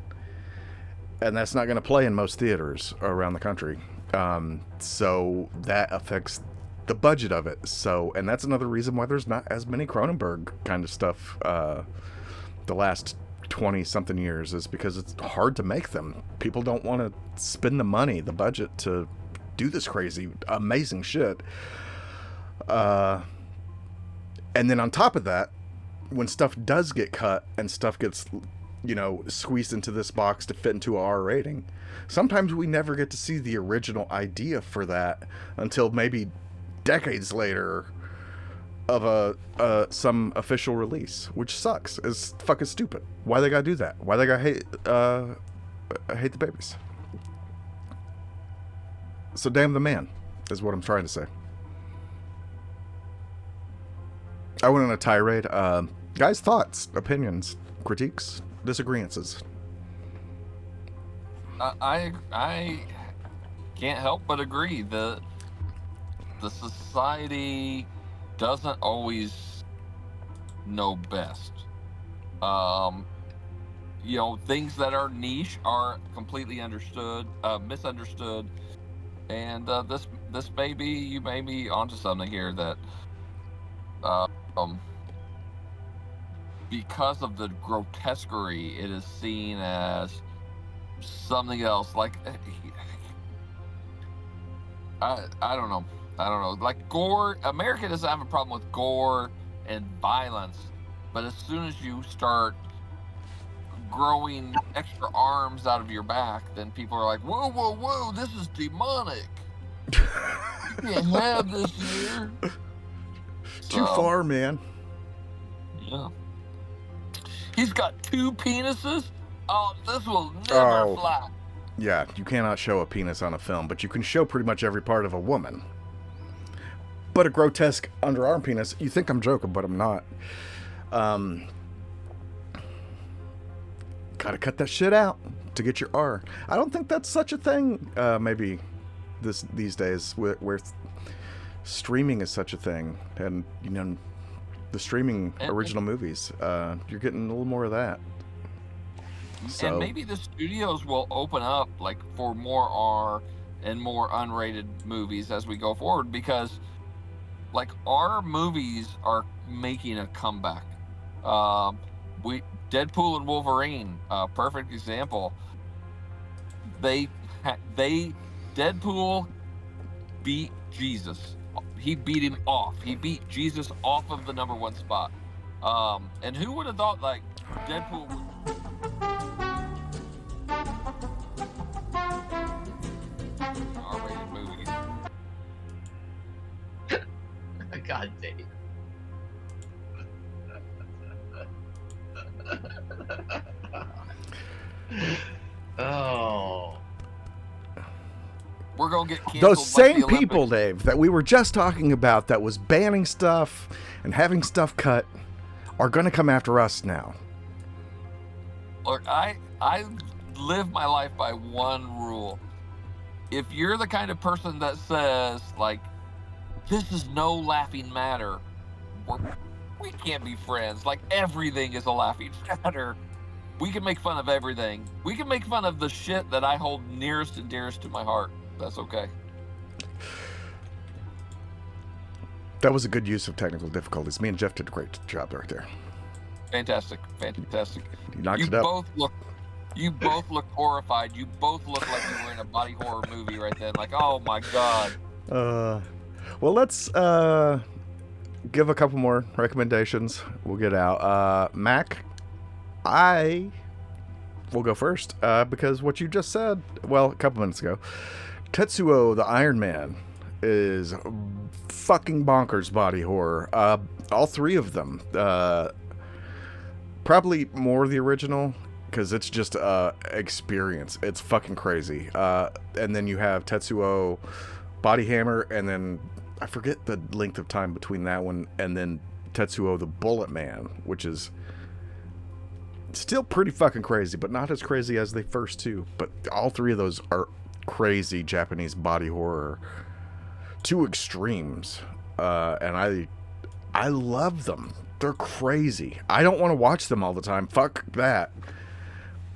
And that's not going to play in most theaters around the country. So that affects the budget of it. And that's another reason why there's not as many Cronenberg kind of stuff the last 20-something years, is because it's hard to make them. People don't want to spend the money, the budget, to do this crazy, amazing shit. And then on top of that, when stuff does get cut and stuff gets, squeezed into this box to fit into a R rating, sometimes we never get to see the original idea for that until maybe decades later of some official release, which sucks. It's fucking stupid. Why they gotta do that? Why they gotta hate the babies? So damn the man is what I'm trying to say. I went on a tirade. Guys, thoughts, opinions, critiques, disagreements. I can't help but agree that the society doesn't always know best. Things that are niche are completely misunderstood, and this maybe you may be onto something here that because of the grotesquerie, it is seen as something else. Like I don't know. Like gore, America doesn't have a problem with gore and violence, but as soon as you start growing extra arms out of your back, then people are like, whoa, this is demonic. You can't have this here. Too far, man. Yeah. He's got 2 penises? Oh, this will never fly. Yeah, you cannot show a penis on a film, but you can show pretty much every part of a woman. But a grotesque underarm penis, you think I'm joking, but I'm not. Gotta cut that shit out to get your R. I don't think that's such a thing, maybe these days, where streaming is such a thing. And, the streaming original movies, you're getting a little more of that. So. And maybe the studios will open up for more R and more unrated movies as we go forward, because like our movies are making a comeback. Um, we Deadpool and Wolverine, perfect example. They Deadpool beat Jesus. He beat him off. He beat Jesus off of the #1 spot. And who would have thought like Deadpool would R-rated movies? God damn. Oh. We're gonna get canceled. Those like same the people, Olympics. Dave, that we were just talking about that was banning stuff and having stuff cut are going to come after us now. Look, I live my life by one rule. If you're the kind of person that says like, this is no laughing matter, we can't be friends. Like everything is a laughing matter. We can make fun of everything. We can make fun of the shit that I hold nearest and dearest to my heart. That's okay. That was a good use of technical difficulties. Me and Jeff did a great job right there. Fantastic. Fantastic. You knocked it up. You both look horrified. You both look like you were in a body horror movie right then. Like, oh my God. Well, let's give a couple more recommendations. We'll get out. Mac, I will go first because what you just said, well, a couple minutes ago, Tetsuo the Iron Man is fucking bonkers body horror. All three of them. Probably more the original because it's just experience. It's fucking crazy. And then you have Tetsuo Body Hammer, and then I forget the length of time between that one and then Tetsuo the Bullet Man, which is still pretty fucking crazy, but not as crazy as the first two. But all three of those are crazy Japanese body horror, two extremes, and I love them. They're crazy. I don't want to watch them all the time. Fuck that.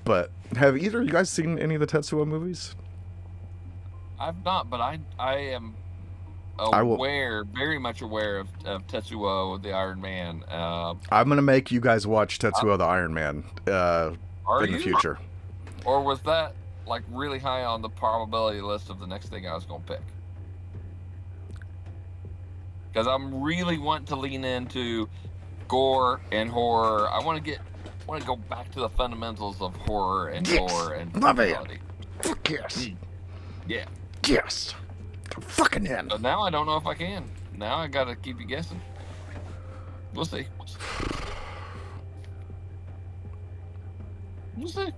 But have either of you guys seen any of the Tetsuo movies? I've not, but I am very much aware of Tetsuo the Iron Man. I'm gonna make you guys watch Tetsuo the Iron Man in the future. Or was that like really high on the probability list of the next thing I was gonna pick? Because I'm really wanting to lean into gore and horror. I want to go back to the fundamentals of horror and gore and brutality. Fuck yes. Yeah. Yes. Fucking in. But now I don't know if I can. Now I gotta keep you guessing. We'll see. We'll see.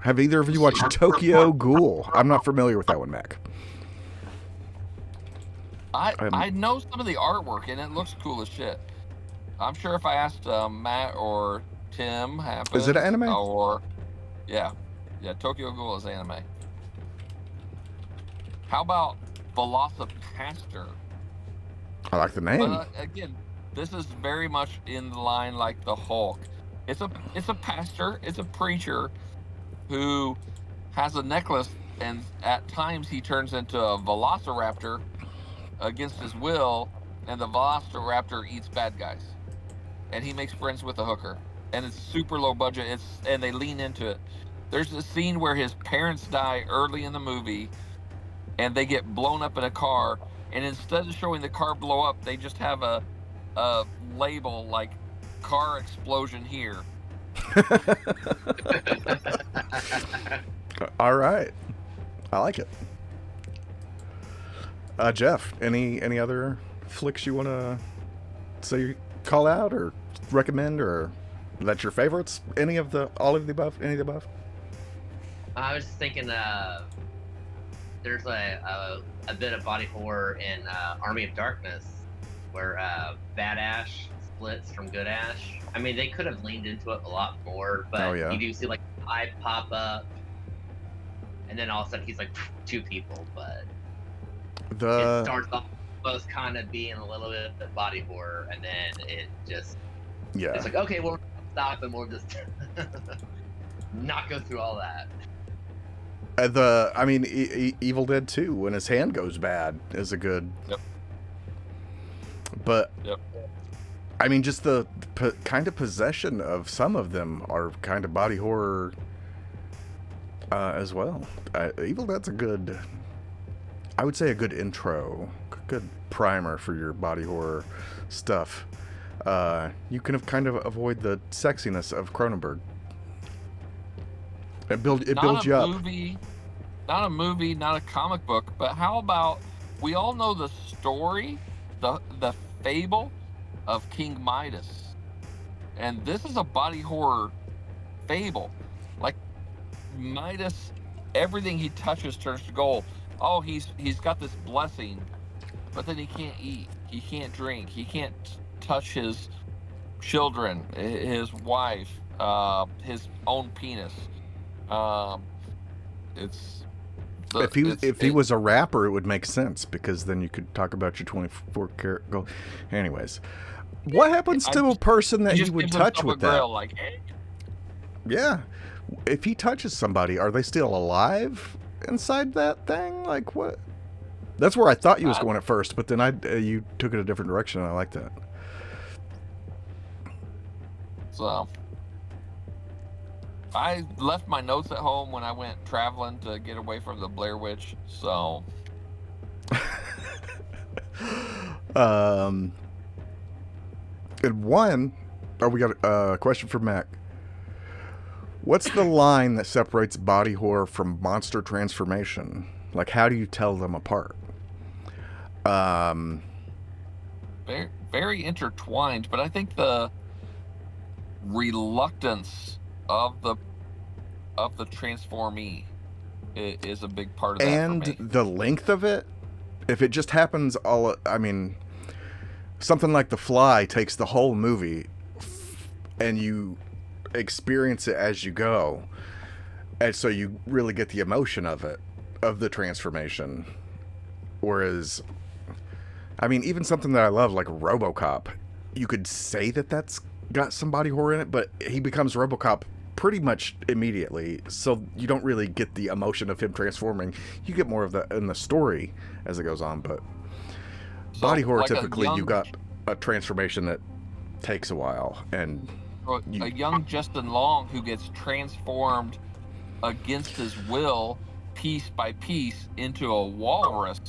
Have either of you watched Tokyo Ghoul? I'm not familiar with that one, Mac. I know some of the artwork and it looks cool as shit. I'm sure if I asked Matt or Tim, is it an anime? Or yeah, Tokyo Ghoul is anime. How about Velocipaster? I like the name. But again, this is very much in the line like the Hulk. It's a pastor, it's a preacher who has a necklace, and at times he turns into a velociraptor against his will, and the velociraptor eats bad guys. And he makes friends with a hooker. And it's super low budget, and they lean into it. There's a scene where his parents die early in the movie, and they get blown up in a car, and instead of showing the car blow up, they just have a label like car explosion here. All right, I like it. Jeff, any other flicks you want to say, call out or recommend, or that's your favorites? Any of the above? I was thinking there's a bit of body horror in Army of Darkness where Bad Ash splits from Good Ash. I mean, they could have leaned into it a lot more, but you do see like an eye pop up, and then all of a sudden he's like two people, but it starts off both kind of being a little bit of body horror, and then it just it's like, okay, we'll stop and we'll just not go through all that. Evil Dead 2, when his hand goes bad, is a good. Yep. But Yep. I mean, just the kind of possession of some of them are kind of body horror as well. Evil Dead's a good, I would say, a good intro, good primer for your body horror stuff. You can kind of avoid the sexiness of Cronenberg. It builds you up. Not a movie, not a comic book, but how about we all know the story, the fable of King Midas, and this is a body horror fable. Like Midas, everything he touches turns to gold. Oh, he's got this blessing, but then he can't eat, he can't drink, he can't touch his children, his wife, his own penis. If he was a rapper, it would make sense, because then you could talk about your 24 karat gold. Anyways, what happens to a person that he would touch with that? Like, eh? Yeah, if he touches somebody, are they still alive inside that thing? Like, what? That's where I thought you was going at first, but then you took it a different direction, and I like that. So I left my notes at home when I went traveling to get away from the Blair Witch. So and we got a question from Mac. What's the line that separates body horror from monster transformation? Like, how do you tell them apart? very, very intertwined, but I think the reluctance of the transformee is a big part of that and for me. The length of it. If it just happens something like The Fly takes the whole movie, and you experience it as you go, and so you really get the emotion of it, of the transformation. Whereas, even something that I love, like RoboCop, you could say that that's got some body horror in it, but he becomes RoboCop pretty much immediately, so you don't really get the emotion of him transforming. You get more of that in the story as it goes on, but body horror, like typically you got a transformation that takes a while, and a young Justin Long who gets transformed against his will, piece by piece, into a walrus.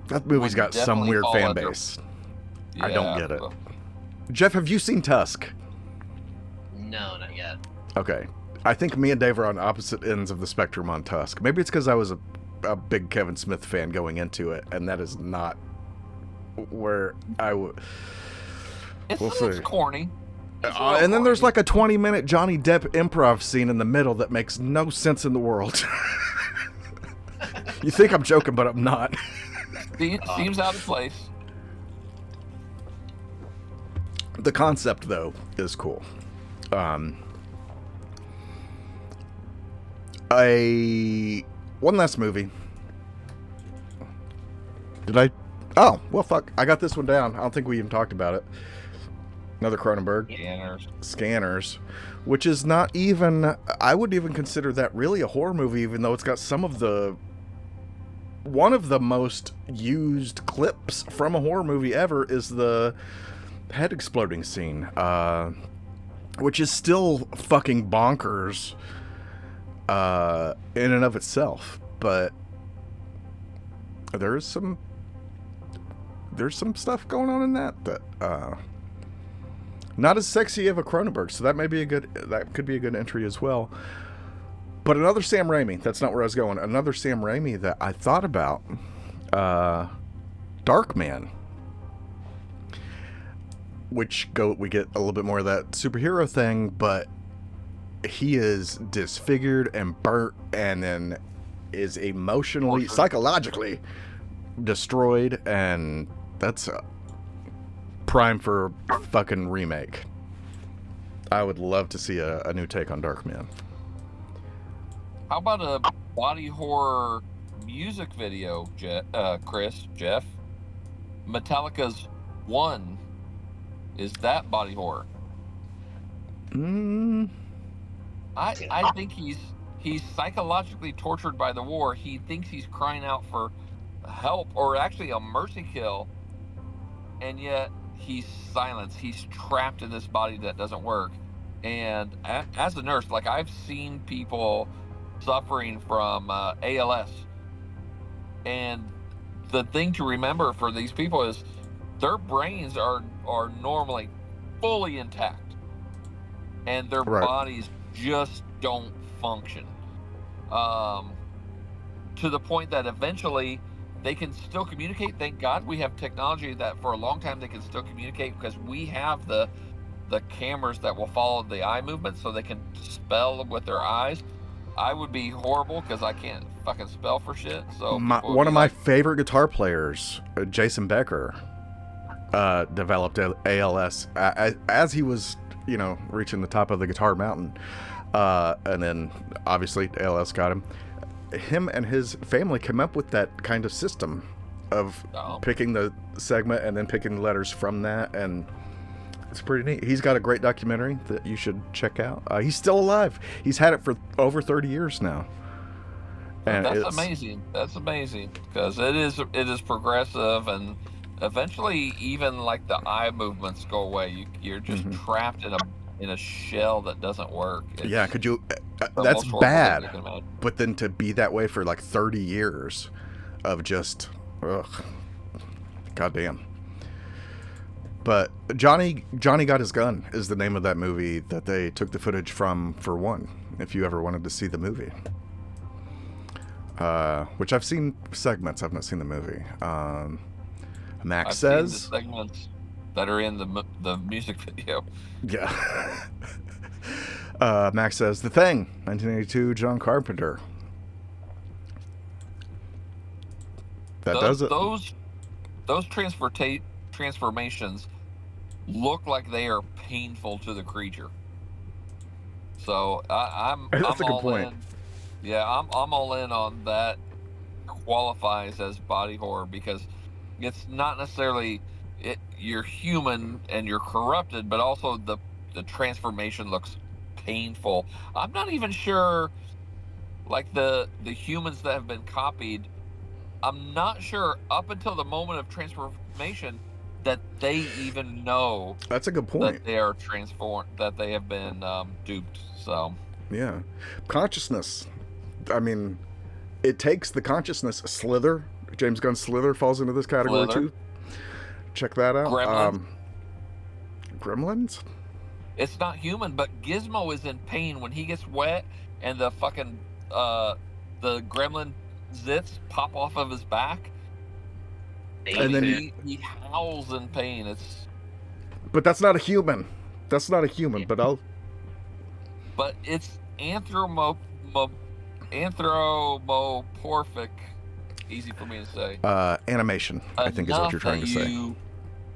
That movie's got some weird fan base. Yeah, I don't get it. Jeff, have you seen Tusk? No, not yet. Okay. I think me and Dave are on opposite ends of the spectrum on Tusk. Maybe it's because I was a big Kevin Smith fan going into it, and that is not where I would. We'll see. It's corny. And then there's like a 20-minute Johnny Depp improv scene in the middle that makes no sense in the world. You think I'm joking, but I'm not. Seems out of place. The concept, though, is cool. One last movie. Did I? Oh, well, fuck. I got this one down. I don't think we even talked about it. Another Cronenberg. Scanners. Which is not even... I wouldn't even consider that really a horror movie, even though it's got some of the... One of the most used clips from a horror movie ever is the head exploding scene. Which is still fucking bonkers in and of itself. But there's some stuff going on in that not as sexy of a Cronenberg, so that could be a good entry as well. But another Sam Raimi, that's not where I was going. Another Sam Raimi that I thought about, Darkman, which we get a little bit more of that superhero thing, but he is disfigured and burnt, and then is emotionally, psychologically destroyed, and that's prime for a fucking remake. I would love to see a new take on Darkman. How about a body horror music video, Jeff? Metallica's One. Is that body horror? Mm. I think he's he's psychologically tortured by the war. He thinks he's crying out for help or actually a mercy kill, and yet he's silenced. He's trapped in this body that doesn't work. And as a nurse, like, I've seen people suffering from ALS, and the thing to remember for these people is their brains are normally fully intact, and their Right. bodies just don't function. To the point that eventually they can still communicate. Thank God we have technology that for a long time they can still communicate, because we have the cameras that will follow the eye movement so they can spell with their eyes. I would be horrible because I can't fucking spell for shit. So people would One be of my like, favorite guitar players, Jason Becker, developed ALS as he was, reaching the top of the guitar mountain. And then obviously ALS got him. Him and his family came up with that kind of system of picking the segment and then picking the letters from that, and it's pretty neat. He's got a great documentary that you should check out. He's still alive. He's had it for over 30 years now. And that's amazing. That's amazing, because it is progressive, and eventually even like the eye movements go away. You're just trapped in a shell that doesn't work. Yeah, could you? the That's most horrible thing bad. you can imagine. But then to be that way for like 30 years of just, goddamn. But Johnny Got His Gun is the name of that movie that they took the footage from for one. If you ever wanted to see the movie, which I've seen segments, I've not seen the movie. Max I've says seen the segments that are in the music video. Yeah. Max says The Thing, 1982, John Carpenter. That does it. Those transformations look like they are painful to the creature. So I'm That's a good all point. in. Yeah, I'm all in on that. Qualifies as body horror because it's not necessarily you're human and you're corrupted, but also the transformation looks painful. I'm not even sure, like the humans that have been copied, I'm not sure up until the moment of transformation that they even know That's a good point. that they are transformed, that they have been duped. So Yeah. Consciousness. I mean, it takes the consciousness. Slither. James Gunn's Slither falls into this category Slither. too. Check that out. Gremlins. Gremlins? It's not human, but Gizmo is in pain when he gets wet and the fucking the gremlin zits pop off of his back. And then he howls in pain. But that's not a human. That's not a human, but it's anthropomorphic. Easy for me to say. animation, I think is what you're trying to say.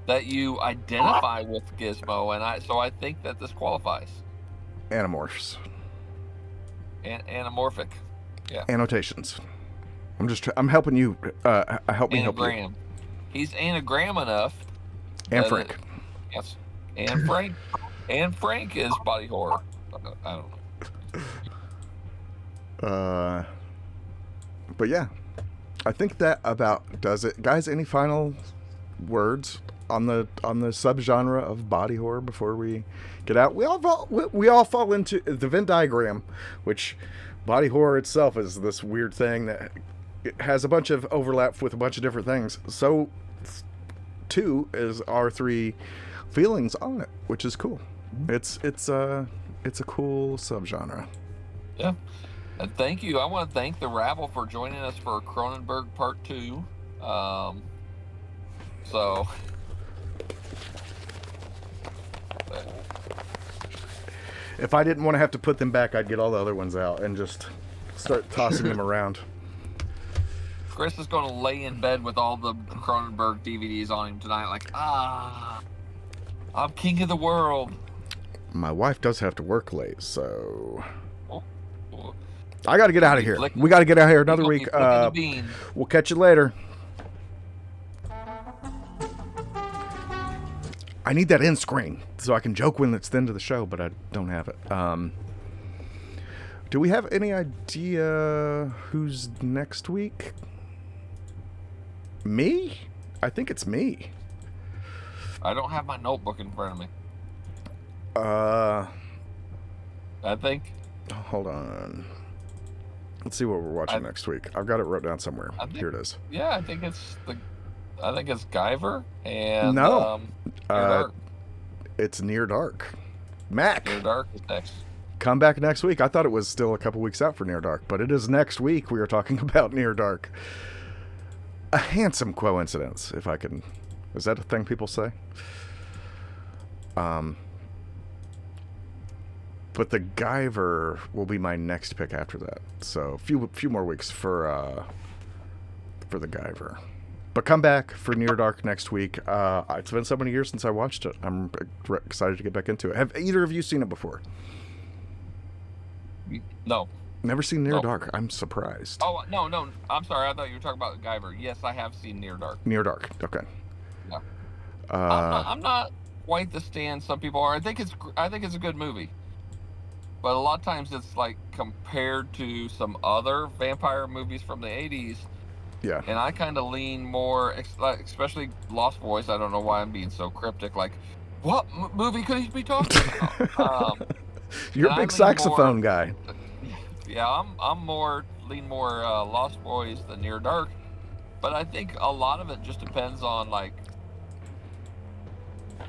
That you identify with Gizmo, and I think that this qualifies. Animorphs. Anamorphic. Yeah. Annotations. I'm helping you. Help me help you. Anagram. He's anagram enough. And that Frank. Yes. And Frank. And Frank is body horror. I don't know. But yeah, I think that about does it, guys. Any final words on the subgenre of body horror before we get out? We all fall into the Venn diagram, which body horror itself is this weird thing that it has a bunch of overlap with a bunch of different things. So too is our three feelings on it, which is cool. It's a cool subgenre. Yeah. And thank you. I want to thank the Rabble for joining us for Cronenberg Part 2. So if I didn't want to have to put them back, I'd get all the other ones out and just start tossing them around. Chris is going to lay in bed with all the Cronenberg DVDs on him tonight, like, I'm king of the world. My wife does have to work late, so I got to get out of here. We got to get out of here another week. We'll catch you later. I need that end screen so I can joke when it's the end of the show, but I don't have it. Do we have any idea who's next week? Me? I think it's me. I don't have my notebook in front of me. Uh, I think. hold on. Let's see what we're watching next week. I've got it wrote down somewhere. Here it is. Yeah, I think it's Guyver and No. Near Dark. It's Near Dark. Mac, Near Dark is next. come back next week. I thought it was still a couple weeks out for Near Dark, but it is next week we are talking about Near Dark. A handsome coincidence, if I can. Is that a thing people say? But the Guyver will be my next pick after that. So a few more weeks for the Guyver. But come back for Near Dark next week. It's been so many years since I watched it. I'm excited to get back into it. Have either of you seen it before? No. Never seen Near No. Dark. I'm surprised. Oh, no. I'm sorry. I thought you were talking about Guyver. Yes, I have seen Near Dark. Near Dark. Okay. Yeah. I'm not quite the stand some people are. I think it's a good movie. But a lot of times it's like compared to some other vampire movies from the 80s. Yeah. And I kind of lean more, especially Lost Boys. I don't know why I'm being so cryptic. Like, what movie could he be talking about? You're a big saxophone guy. Yeah, I'm lean more Lost Boys than Near Dark. But I think a lot of it just depends on like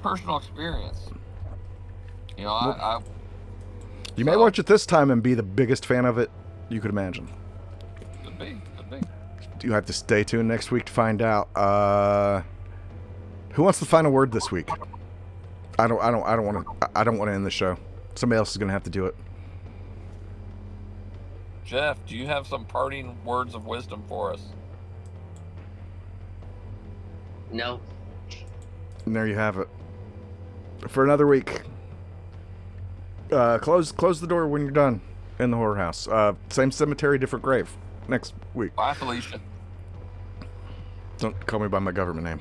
personal experience. You know, You may watch it this time and be the biggest fan of it you could imagine. Could be. You have to stay tuned next week to find out. Who wants the final word this week? I don't want to end the show. Somebody else is going to have to do it. Jeff, do you have some parting words of wisdom for us? No. And there you have it. For another week. Close the door when you're done in the horror house. Same cemetery, different grave. Next week. Bye, Felicia. Don't call me by my government name.